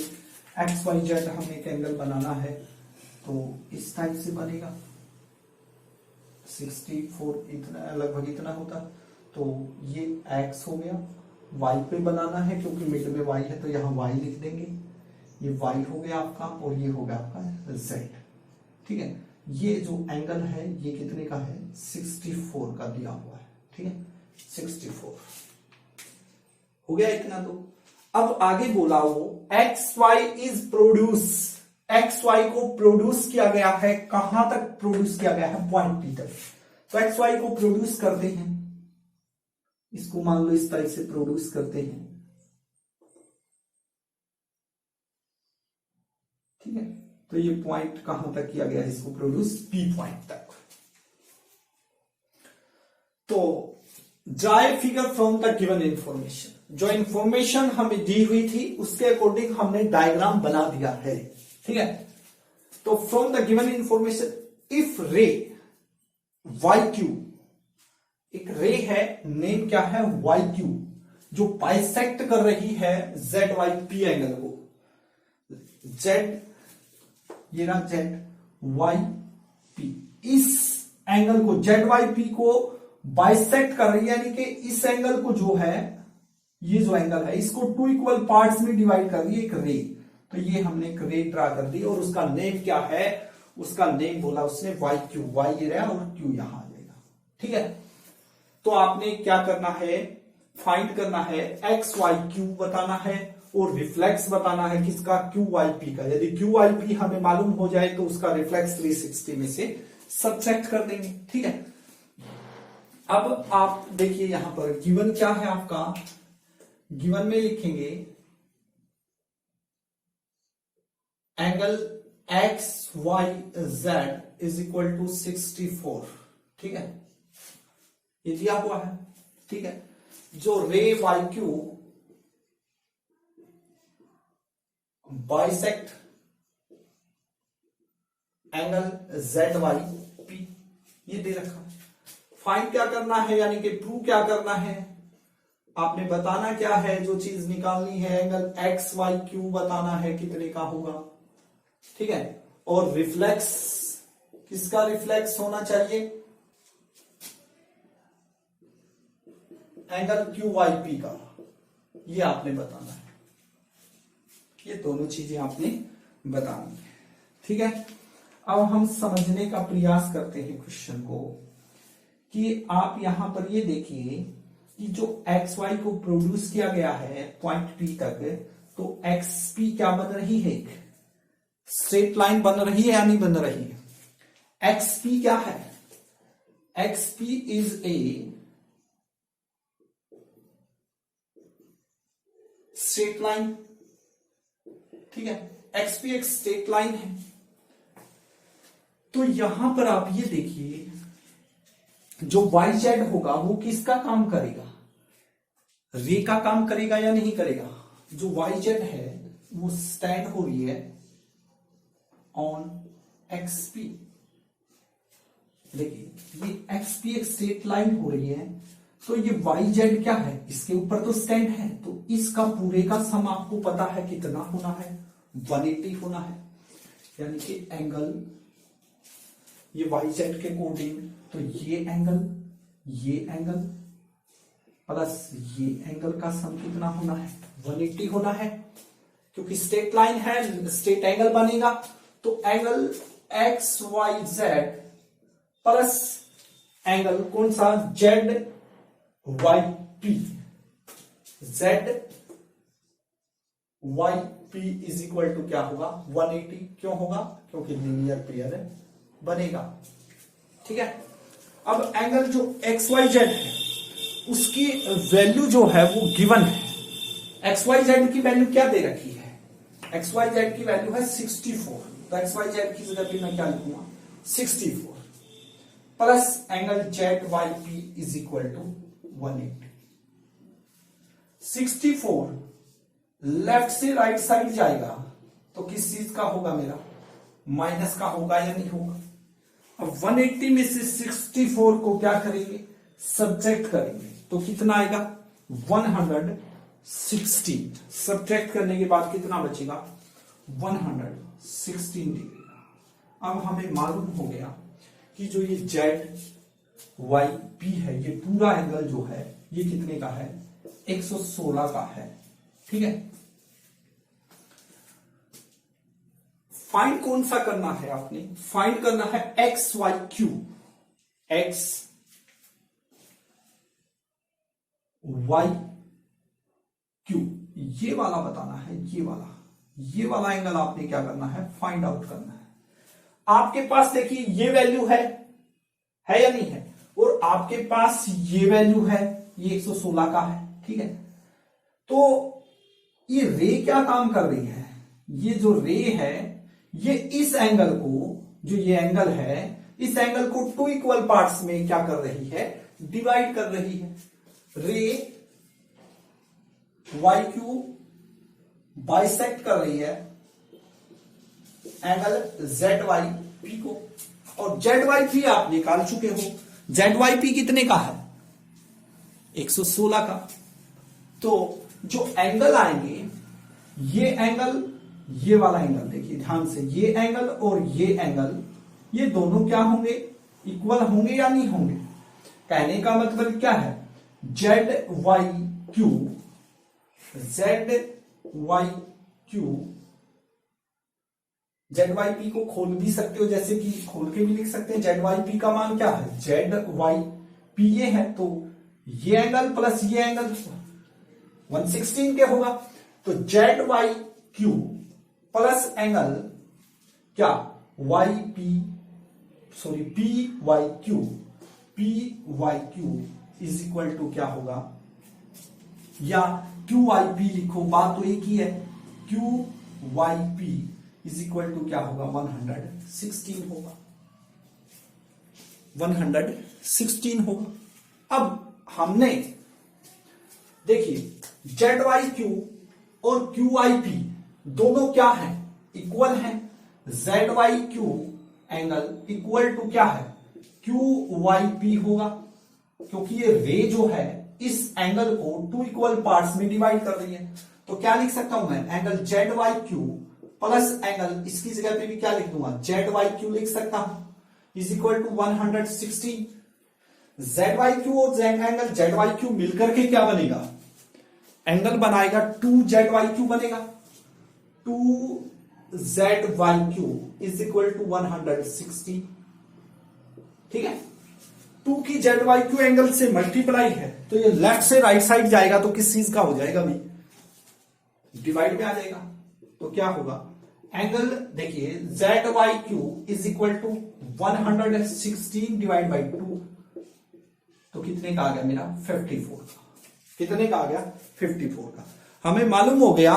XYZ हमें एक एंगल बनाना है, तो इस टाइप से बनेगा। 64 इतना लगभग इतना होता, तो ये X हो गया। Y पे बनाना है क्योंकि मिड में Y है, तो यहाँ Y लिख देंगे। ये Y हो गया आपका, और ये हो गया आपका Z। ठीक है, ये जो एंगल है ये कितने का है, 64 का दिया हुआ है। ठीक है, 64 हो गया इतना। तो अब आगे बोला वो XY इज प्रोड्यूस, XY को प्रोड्यूस किया गया है, कहां तक प्रोड्यूस किया गया है, पॉइंट P तक। तो XY को प्रोड्यूस करते हैं, इसको मान लो इस टाइप से प्रोड्यूस करते हैं। ठीक है, तो ये पॉइंट कहां तक किया गया है, इसको प्रोड्यूस P पॉइंट तक। तो dry figure from the given information, जो इंफॉर्मेशन हमें दी हुई थी उसके अकॉर्डिंग हमने डायग्राम बना दिया है। ठीक है, तो from the given information, if रे YQ, एक रे है, नेम क्या है, YQ, जो बाइसेक्ट कर रही है ZYP एंगल को, Z ये रहा ZYP, इस एंगल को ZYP को बाइसेक्ट कर रही है, यानी कि इस एंगल को जो है, ये जो एंगल है इसको 2 इक्वल पार्ट्स में डिवाइड कर रही है एक रे। तो ये हमने एक रे ड्रा कर दी, और उसका नेम क्या है, उसका नेम बोला उसने YQ, Y ये रहा और Q यहां आ जाएगा। ठीक है, तो आपने क्या करना है, फाइंड करना है XYQ बताना है, और रिफ्लेक्स बताना है किसका, QYP का। यदि QYP हमें मालूम हो जाए तो उसका रिफ्लेक्स 360 में से सब्ट्रैक्ट कर देंगे। ठीक है, अब आप देखिए यहां पर गिवन क्या है आपका, गिवन में लिखेंगे angle XYZ is equal to 64। ठीक है, ये दिया हुआ है। ठीक है, जो रे YQ बाइसेक्ट एंगल ZYP, ये दे रखा है। फाइंड क्या करना है, यानी कि प्रूव क्या करना है, आपने बताना क्या है, जो चीज निकालनी है एंगल एक्स वाई क्यू बताना है कितने का होगा, ठीक है। और रिफ्लेक्स किसका रिफ्लेक्स होना चाहिए, एंगल क्यू वाई पी का, ये आपने बताना है। ये दोनों चीजें आपने बतानी है, ठीक है। अब हम समझने का प्रयास करते हैं क्वेश्चन को कि आप यहां पर ये देखिए कि जो एक्स वाई को प्रोड्यूस किया गया है पॉइंट पी तक, तो एक्स पी क्या बन रही है, एक स्ट्रेट लाइन बन रही है या नहीं बन रही है। एक्स पी क्या है, x P is a straight line, ठीक है। एक्स पी एक स्ट्रेट लाइन है। तो यहां पर आप ये देखिए जो वाई जेड होगा वो किसका काम करेगा, रे का काम करेगा या नहीं करेगा। जो वाई जेड है वो स्टैंड हो रही है ऑन एक्स पी। देखिए ये एक्स पी एक स्ट्रेट लाइन हो रही है, तो ये वाई जेड क्या है, इसके ऊपर तो स्टैंड है, तो इसका पूरे का सम आपको पता है कितना होना है, 180 होना है। यानी कि एंगल ये वाई जेड के अकॉर्डिंग, तो ये एंगल प्लस ये एंगल का सम कितना होना है, 180 होना है। क्योंकि स्ट्रेट लाइन है, स्ट्रेट एंगल बनेगा, तो angle X Y Z plus angle कौन सा, Z Y P, Z Y P is equal to क्या होगा, 180। क्यों होगा, क्योंकि लीनियर पेयर बनेगा, ठीक है। अब एंगल जो एक्स वाई जेड है उसकी वैल्यू जो है वो गिवन है। एक्स वाई जेड की वैल्यू क्या दे रखी है, एक्स वाई जेड की वैल्यू है 64, तो एक्स वाई जेड की जगह पे मैं क्या लिखूंगा, 64 प्लस angle Z Y P is equal to 180। 64 left से राइट साइड जाएगा तो किस चीज का होगा, मेरा माइनस का होगा या नहीं होगा। अब 180 में से 64 को क्या करेंगे, सब्ट्रैक्ट करेंगे, तो कितना आएगा 116। सब्ट्रैक्ट करने के बाद कितना बचेगा, 116 डिग्री। अब हमें मालूम हो गया कि जो ये जेड वाई पी है, ये पूरा एंगल जो है ये कितने का है, 116 का है, ठीक है। फाइंड कौन सा करना है आपने, फाइंड करना है X Y Q, X Y Q, ये वाला बताना है, ये वाला एंगल आपने क्या करना है, फाइंड आउट करना है। आपके पास देखिए ये वैल्यू है या नहीं है, और आपके पास ये वैल्यू है, ये 116 का है, ठीक है। तो ये रे क्या काम कर रही है, ये जो रे है ये इस एंगल को, जो ये एंगल है, इस एंगल को 2 इक्वल पार्ट्स में क्या कर रही है, डिवाइड कर रही है। रे वाई क्यू बाइसेक्ट कर रही है एंगल जेड वाई पी को, और जेड वाई पी आप निकाल चुके हो, जेड वाई पी कितने का है, 116 का। तो जो एंगल आएंगे, ये एंगल, ये वाला एंगल देखिए ध्यान से, ये एंगल और ये एंगल, ये दोनों क्या होंगे, इक्वल होंगे या नहीं होंगे। कहने का मतलब क्या है, Z Y Q, Z Y Q, Z Y P को खोल भी सकते हो, जैसे कि खोल के भी लिख सकते हैं। जेड वाई पी का मान क्या है, जेड वाई पी ये है, तो ये एंगल प्लस ये एंगल 116 के होगा। तो Z Y Q plus angle क्या, Y P, sorry P Y Q, P Y Q is equal to क्या होगा, या क्यू वाई पी लिखो, बात तो एक ही है, Q Y P is equal to क्या होगा, 116 होगा, 116 होगा। अब हमने देखिए जेड वाई क्यू और क्यू वाई पी दोनों क्या है, इक्वल है। Z Y Q angle equal to क्या है, क्यू वाई पी होगा, क्योंकि ये रे जो है इस एंगल को 2 इक्वल पार्ट्स में डिवाइड कर रही है। तो क्या लिख सकता हूं मैं, angle Z Y Q plus angle, इसकी जगह पे भी क्या लिख दूंगा, जेड वाई क्यू लिख सकता हूं, is equal to 160। Z Y Q और एंगल जेड वाई क्यू मिलकर के क्या बनेगा, एंगल बनाएगा 2 जेड वाई क्यू बनेगा। 2 Z Y Q is equal to 160। ठीक है, 2 की जेड वाई क्यू एंगल से मल्टीप्लाई है, तो ये लेफ्ट से राइट साइड जाएगा तो किस चीज का हो जाएगा भाई, डिवाइड में आ जाएगा। तो क्या होगा, एंगल देखिए Z Y Q is equal to 116 divide by 2, तो कितने का आ गया मेरा 54 का। कितने का आ गया 54 का। हमें मालूम हो गया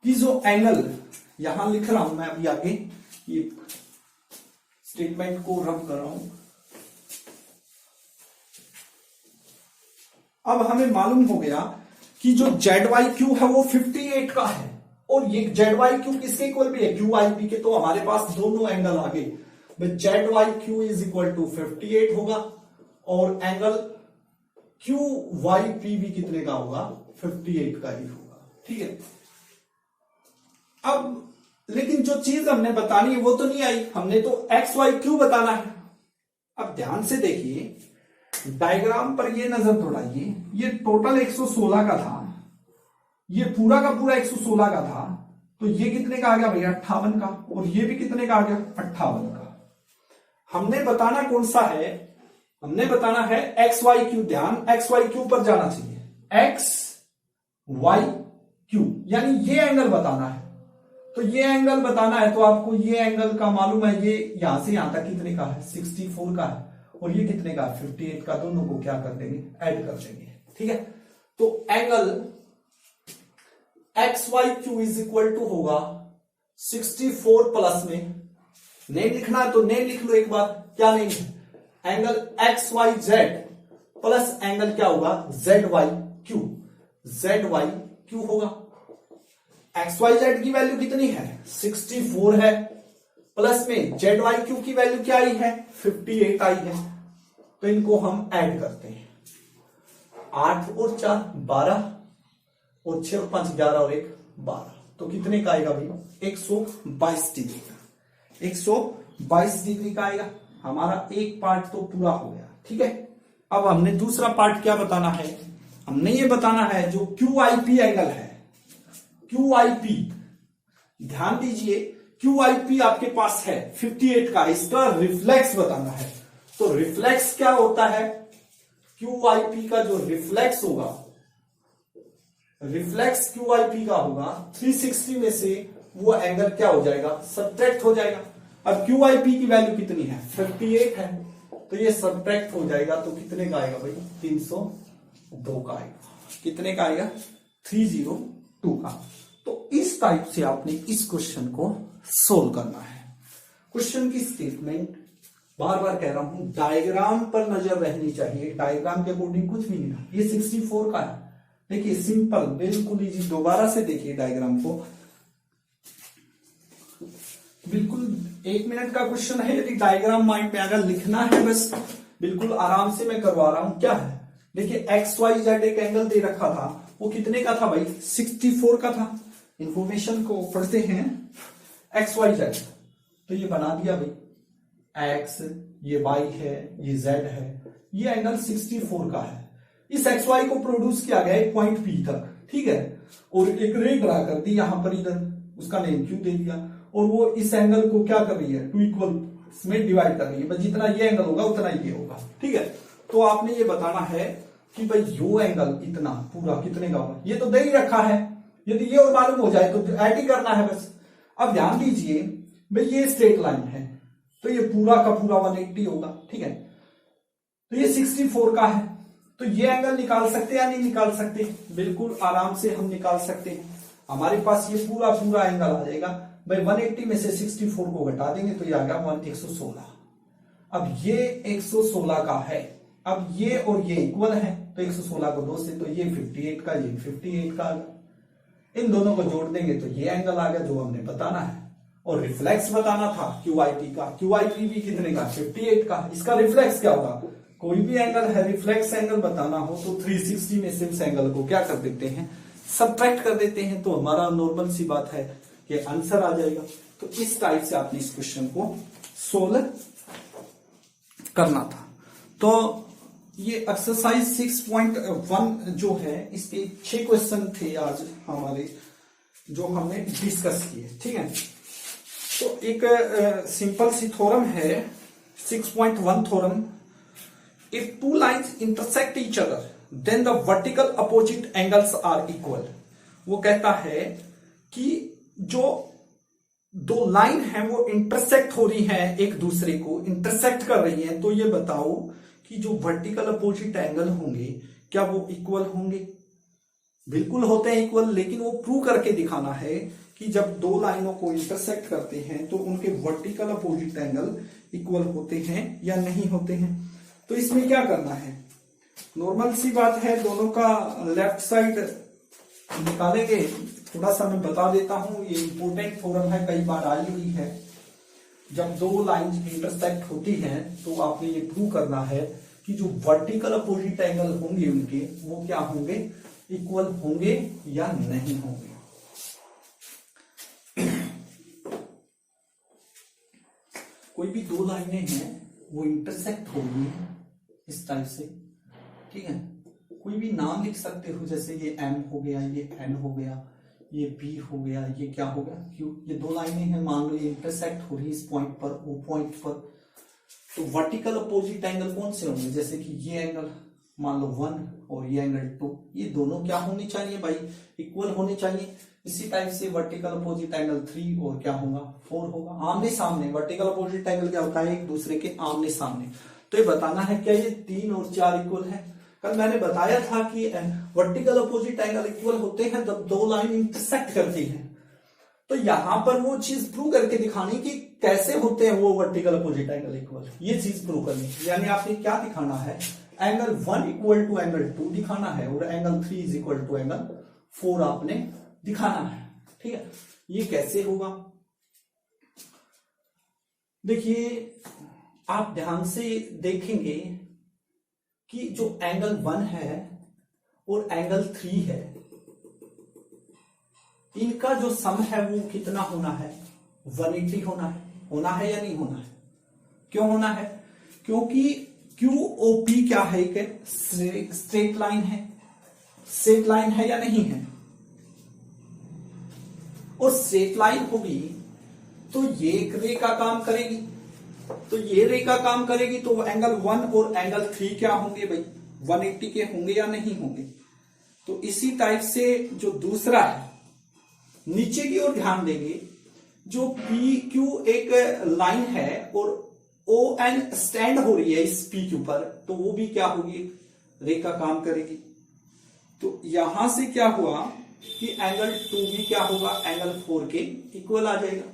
कि जो एंगल, यहां लिख रहा हूं मैं अभी आगे, ये स्टेटमेंट को रब कर रहा हूं। अब हमें मालूम हो गया कि जो जेड वाई क्यू है वो 58 का है, और ये जेड वाई क्यू किसके इक्वल भी है, क्यू आई पी के। तो हमारे पास दोनों एंगल आ गए। Z Y Q is equal to 58 होगा, और एंगल क्यू वाई पी भी कितने का होगा, 58 का ही होगा। ठीक है, अब लेकिन जो चीज हमने बतानी है वो तो नहीं आई, हमने तो एक्स वाई क्यू बताना है। अब ध्यान से देखिए डायग्राम पर, ये नजर दौड़ाइए, ये टोटल 116 का था, ये पूरा का पूरा 116 का था, तो ये कितने का आ गया भैया 58 का, और ये भी कितने का आ गया 58 का। हमने बताना कौन सा है, हमने बताना है एक्स वाई क्यू। ध्यान, एक्स वाई क्यू पर जाना चाहिए, एक्स वाई क्यू, यानी ये एंगल बताना है। तो ये एंगल बताना है, तो आपको ये एंगल का मालूम है, ये यहां से यहां तक कितने का है 64 का है, और ये कितने का 58 का। दोनों को क्या कर देंगे, ऐड कर देंगे। ठीक है, तो angle X Y Q is equal to होगा 64 प्लस में, नेम लिखना है तो नेम लिख लो एक बार, क्या नेम है, angle X Y Z plus angle क्या होगा Z Y Q. Z Y Q होगा, एक्स वाई जेड की वैल्यू कितनी है 64 है, प्लस में जेड वाई क्यू की वैल्यू क्या आई है 58 आई है। तो इनको हम ऐड करते हैं, 8 और 4 12, और 6 और 5 11, और 1 12, तो कितने का आएगा भाई 122 डिग्री का। 122 डिग्री का आएगा। हमारा एक पार्ट तो पूरा हो गया। ठीक है, अब हमने दूसरा पार्ट क्या बताना है, हमने ये बताना है जो क्यू आई पी एंगल है, क्यू आई पी, ध्यान दीजिए क्यू आई पी आपके पास है 58 का, इसका रिफ्लेक्स बताना है। तो रिफ्लेक्स क्या होता है, क्यू आई पी का जो रिफ्लेक्स होगा, रिफ्लेक्स क्यू आई पी का होगा 360 में से वो एंगल क्या हो जाएगा, सब्ट्रैक्ट हो जाएगा। अब क्यू आई पी की वैल्यू कितनी है 58 है, तो ये सब्ट्रैक्ट हो जाएगा, तो कितने का आएगा भाई 302 का आएगा। कितने का आएगा 302 का। तो इस टाइप से आपने इस क्वेश्चन को सोल्व करना है। क्वेश्चन की स्टेटमेंट बार बार कह रहा हूं, डायग्राम पर नजर रहनी चाहिए, डायग्राम के अकॉर्डिंग कुछ भी नहीं था। ये 64 का है, देखिए सिंपल बिल्कुल इजी। दोबारा से देखिए डायग्राम को, बिल्कुल 1 मिनट का क्वेश्चन है, यदि डायग्राम माइंड में अगर लिखना है बस बिल्कुल आराम से मैं करवा रहा हूं। क्या है, देखिए एक्स वाई जेड एक एंगल दे रखा था, वो कितने का था भाई 64 का था। इंफॉर्मेशन को पढ़ते हैं, एक्स वाई जेड, तो ये बना दिया भाई, एक्स ये वाई है, ये जेड है, ये एंगल 64 का है। इस एक्स वाई को प्रोड्यूस किया गया एक पॉइंट पी तक, ठीक है, और एक रे ड्रा कर दी यहां पर, इधर उसका नेम क्यू दे दिया, और वो इस एंगल को क्या कर रही है 2 इक्वल में डिवाइड कर रही है, बस जितना ये एंगल होगा उतना ये होगा। ठीक है, तो आपने ये बताना है कि भाई यो एंगल इतना पूरा कितने का होगा, ये तो दे ही रखा है, यदि ये और मालूम हो जाए तो ऐड ही करना है बस। अब ध्यान दीजिए भाई, ये स्ट्रेट लाइन है, तो ये पूरा का पूरा 180 होगा। ठीक है, तो ये 64 का है, तो ये एंगल निकाल सकते या नहीं निकाल सकते, बिल्कुल आराम से हम निकाल सकते हैं। हमारे पास ये पूरा पूरा एंगल आ जाएगा भाई, 180 में से 64 को घटा देंगे तो ये आ गया 116। अब ये 116 का है, अब ये और ये इक्वल है, तो 116 को 2 से, तो ये 58 का, ये 58 का आ गया। इन दोनों को जोड़ देंगे तो ये एंगल आ गया जो हमने बताना है। और रिफ्लेक्स बताना था क्यू आई पी का, क्यू आई पी भी कितने का 58 का, इसका रिफ्लेक्स क्या होगा कोई भी एंगल है रिफ्लेक्स एंगल बताना हो तो 360 में से उस एंगल को क्या कर देते हैं, सबट्रैक्ट कर देते हैं, तो हमारा नॉर्मल सी बात है कि आंसर आ जाएगा। तो इस टाइप से आपने इस क्वेश्चन को सोल्व करना था। तो ये एक्सरसाइज 6.1 जो है, इसके 6 क्वेश्चन थे आज हमारे जो हमने डिस्कस किए, ठीक है। तो एक सिंपल सी थ्योरम है 6.1 theorem, if two lines intersect each other then the vertical opposite angles are equal. वो कहता है कि जो दो लाइन है वो इंटरसेक्ट हो रही है, एक दूसरे को इंटरसेक्ट कर रही है, तो ये बताओ कि जो वर्टिकल अपोजिट एंगल होंगे क्या वो इक्वल होंगे। बिल्कुल होते हैं इक्वल, लेकिन वो प्रूव करके दिखाना है कि जब दो लाइनों को इंटरसेक्ट करते हैं तो उनके वर्टिकल अपोजिट एंगल इक्वल होते हैं या नहीं होते हैं। तो इसमें क्या करना है, नॉर्मल सी बात है, दोनों का लेफ्ट साइड निकालेंगे। थोड़ा सा मैं बता देता हूं, ये इंपोर्टेंट थ्योरम है, कई बार आई हुई है। जब दो लाइन इंटरसेक्ट होती हैं तो आपने ये प्रूव करना है कि जो वर्टिकल अपोजिट एंगल होंगे उनके वो क्या होंगे, इक्वल होंगे या नहीं होंगे। कोई भी दो लाइनें हैं वो इंटरसेक्ट हो रही है इस टाइप से, ठीक है। कोई भी नाम लिख सकते हो, जैसे ये M हो गया, ये N हो गया, ये B हो गया, ये क्या हो गया Q। ये दो लाइनें हैं, मान लो ये इंटरसेक्ट हो रही है इस पॉइंट पर, वो पॉइंट पर। तो वर्टिकल अपोजिट एंगल कौन से होंगे, जैसे कि ये एंगल मान लो 1 और ये एंगल 2, ये दोनों क्या होने चाहिए भाई, इक्वल होने चाहिए। इसी टाइप से वर्टिकल अपोजिट एंगल 3 और क्या होगा 4 होगा, आमने सामने। वर्टिकल अपोजिट एंगल क्या होता है, एक दूसरे के आमने सामने। तो ये बताना है क्या ये 3 और 4 इक्वल है। कल मैंने बताया था कि वर्टिकल अपोजिट एंगल इक्वल होते हैं जब दो लाइन इंटरसेक्ट करती हैं। तो यहां पर वो चीज प्रूव करके दिखानी कि कैसे होते हैं वो वर्टिकल अपोजिट एंगल इक्वल, ये चीज प्रूव करनी। यानी आपने क्या दिखाना है, एंगल 1 इक्वल टू एंगल 2 दिखाना है और angle 3 is equal to angle 4 आपने दिखाना है, ठीक है। ये कैसे होगा, देखिए आप ध्यान से देखेंगे कि जो एंगल 1 है और एंगल 3 है, इनका जो सम है वो कितना होना है, 180 होना है या नहीं होना है। क्यों होना है, क्योंकि QOP क्या है, एक स्ट्रेट लाइन है, स्ट्रेट लाइन है या नहीं है। और स्ट्रेट लाइन होगी तो ये एक रे का काम करेगी, तो ये रे का काम करेगी, तो एंगल 1 और एंगल 3 क्या होंगे भाई, 180 के होंगे या नहीं होंगे। तो इसी टाइप से जो दूसरा है, नीचे की ओर ध्यान देंगे, जो PQ एक लाइन है और ON स्टैंड हो रही है इस PQ पर, तो वो भी क्या होगी, रे का काम करेगी। तो यहां से क्या हुआ कि एंगल 2 भी क्या होगा, एंगल 4 के इक्वल आ जाएगा।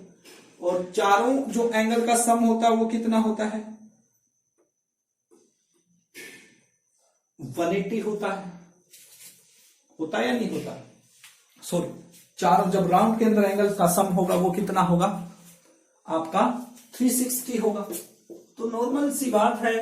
और चारों जो एंगल का सम होता है वो कितना होता है, 180 होता है या नहीं होता, सॉरी, चारों जब राउंड के अंदर एंगल का सम होगा वो कितना होगा आपका 360 होगा। तो नॉर्मल सी बात है,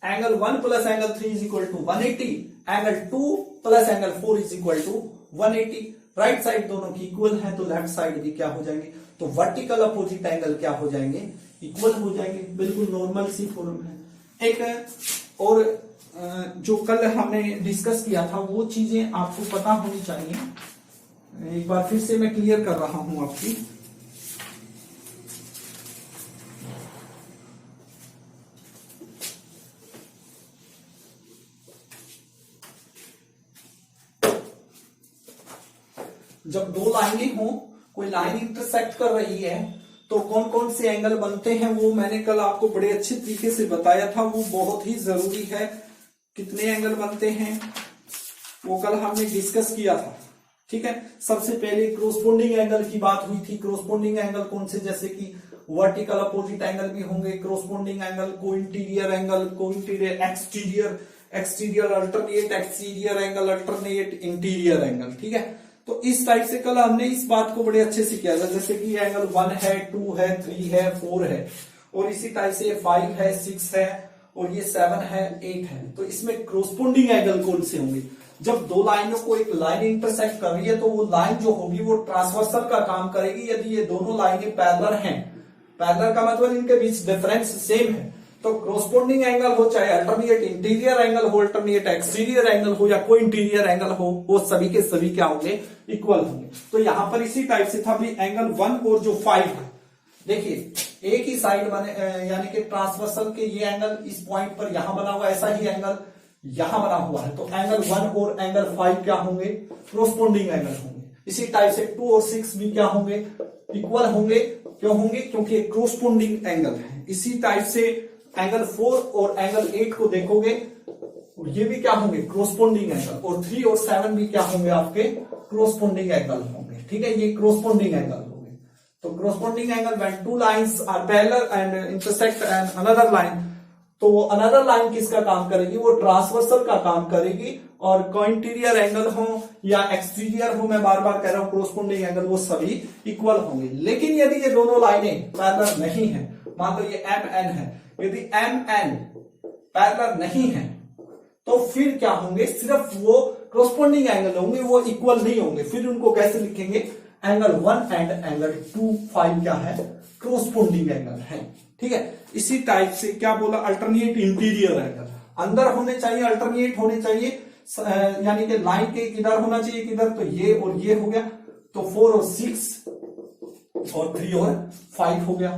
angle 1 plus angle 3 is equal to 180, angle 2 plus angle 4 is equal to 180। Right side दोनों की इक्वल है तो लेफ्ट साइड भी क्या हो जाएंगे, तो वर्टिकल अपोजिट एंगल क्या हो जाएंगे, इक्वल हो जाएंगे। बिल्कुल नॉर्मल सी फॉर्म है। एक और जो कल हमने डिस्कस किया था वो चीजें आपको पता होनी चाहिए, एक बार फिर से मैं क्लियर कर रहा हूं आपकी। जब दो लाइनें हो, कोई लाइन इंटरसेक्ट कर रही है, तो कौन कौन से एंगल बनते हैं वो मैंने कल आपको बड़े अच्छे तरीके से बताया था, वो बहुत ही जरूरी है। कितने एंगल बनते हैं वो कल हमने डिस्कस किया था, ठीक है। सबसे पहले क्रोस्पोंडिंग एंगल की बात हुई थी। क्रोस्पोंडिंग एंगल कौन से, जैसे कि वर्टिकल अपोजिट एंगल भी होंगे, क्रोस्पोंडिंग एंगल, को इंटीरियर एंगल, को interior exterior, exterior alternate exterior angle, alternate interior angle, ठीक है। तो इस टाइप से कल हमने इस बात को बड़े अच्छे से किया था, जैसे कि एंगल 1 है, 2 है, 3 है, 4 है, और इसी टाइप से 5 है, 6 है और ये 7 है 8 है, तो इसमें क्रोस्पोंडिंग एंगल कौन से होंगे? जब दो लाइनों को एक लाइन इंटरसेक्ट कर रही है तो वो लाइन जो होगी वो ट्रांसवर्सल का काम करेगी। यदि ये दोनों लाइनें पैरेलल हैं, पैरेलल का मतलब इनके बीच डिफरेंस सेम है, तो क्रोस्पोंडिंग एंगल हो, चाहे अल्टरनेट इंटीरियर एंगल हो, अल्टरनेट एक्सटीरियर एंगल हो या कोई इंटीरियर एंगल हो, वो सभी के सभी क्या होंगे? इक्वल होंगे। तो यहां पर इसी टाइप से था भी एंगल 1 और जो 5 है, देखिए एक ही साइड बने, यानी कि ट्रांसवर्सल के ये एंगल इस पॉइंट पर यहां बना हुआ, ऐसा ही एंगल यहां बना हुआ है, तो एंगल 1 और एंगल 5 क्या होंगे? क्रोस्पोंडिंग एंगल होंगे। इसी टाइप से 2 और 6 भी क्या होंगे? इक्वल होंगे। क्यों होंगे? क्योंकि क्रोस्पोंडिंग एंगल है। इसी टाइप से एंगल 4 और एंगल 8 को देखोगे, ये भी क्या होंगे? क्रोस्पोंडिंग एंगल। और 3 और 7 भी क्या होंगे? आपके क्रोस्पोंडिंग एंगल होंगे। ठीक है, ये क्रोस्पोंडिंग एंगल होंगे। तो corresponding angle when two lines are parallel and intersect and another line, तो वो अनदर लाइन किसका काम करेगी? वो ट्रांसवर्सल का काम करेगी। और कोइंटीरियर एंगल हो या एक्सटीरियर हो, मैं बार बार कह रहा हूं, क्रोस्पोंडिंग एंगल वो सभी इक्वल होंगे। लेकिन यदि ये दोनों लाइनें पैरेलल नहीं है, मान लो ये एम एन है, यदि एम एन पैरेलल नहीं है तो फिर क्या होंगे? सिर्फ वो क्रोस्पोंडिंग एंगल होंगे, वो इक्वल नहीं होंगे। फिर उनको कैसे लिखेंगे? एंगल 1 एंड एंगल 2 5 क्या है? क्रोस्पोंडिंग एंगल है। ठीक है, इसी टाइप से क्या बोला? अल्टरनेट इंटीरियर एंगल अंदर होने चाहिए, अल्टरनेट होने चाहिए, यानी कि लाइन के किधर होना चाहिए, किधर, तो ये और ये हो गया, तो 4 और 6 और 3 और 5 हो गया।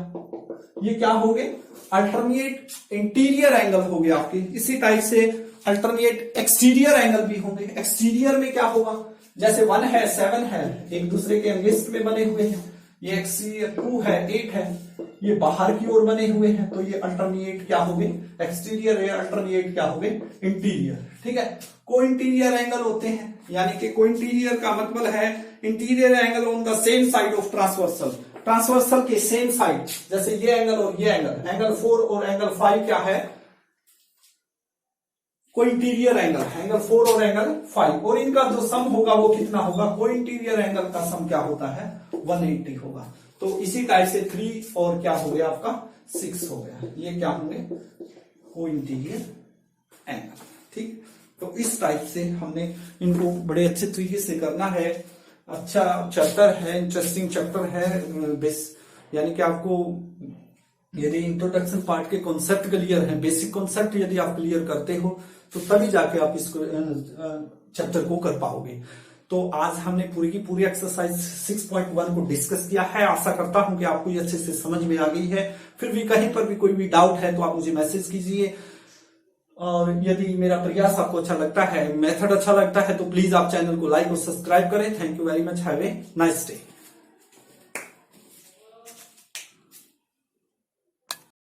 ये क्या हो गए? अल्टरनेट इंटीरियर एंगल हो गया आपके। इसी टाइप से अल्टरनेट एक्सटीरियर एंगल भी होंगे। एक्सटीरियर में क्या होगा? जैसे 1 है 7 है, एक दूसरे के अगेंस्ट में बने हुए हैं, ये एक्सटीरियर 2 है 8 है, ये बाहर की ओर बने हुए हैं, तो ये अल्टरनेट क्या हो गए? एक्सटीरियर है, अल्टरनेट क्या हो गए? इंटीरियर। ठीक है, को इंटीरियर एंगल होते हैं, यानी कि को इंटीरियर का मतलब है interior angle on the same side of transversal, transversal के सेम साइड। जैसे ये एंगल और ये एंगल, एंगल 4 और एंगल 5 क्या है? को इंटीरियर एंगल, एंगल 4 और एंगल 5, और इनका जो सम होगा वो कितना होगा? को इंटीरियर एंगल का सम क्या होता है? 180 होगा। तो इसी टाइप से 3 और क्या हो गया आपका? 6 हो गया। ये क्या होंगे? को इंटीरियर एंगल। ठीक, तो इस टाइप से हमने इनको बड़े अच्छे तरीके से करना है। अच्छा चैप्टर है, इंटरेस्टिंग चैप्टर है। बेस यानी कि आपको यदि इंट्रोडक्शन पार्ट के कॉन्सेप्ट क्लियर है, बेसिक कॉन्सेप्ट यदि आप क्लियर करते हो तो तभी जाके आप इसको चैप्टर को कर पाओगे। तो आज हमने पूरी की पूरी एक्सरसाइज 6.1 को डिस्कस किया है। आशा करता हूं कि आपको ये अच्छे से समझ में आ गई है। फिर भी कहीं पर भी कोई भी डाउट है तो आप मुझे मैसेज कीजिए। और यदि मेरा प्रयास आपको अच्छा लगता है, मेथड अच्छा लगता है, तो प्लीज आप चैनल को लाइक और सब्सक्राइब करें। Thank you very much. Have a nice day.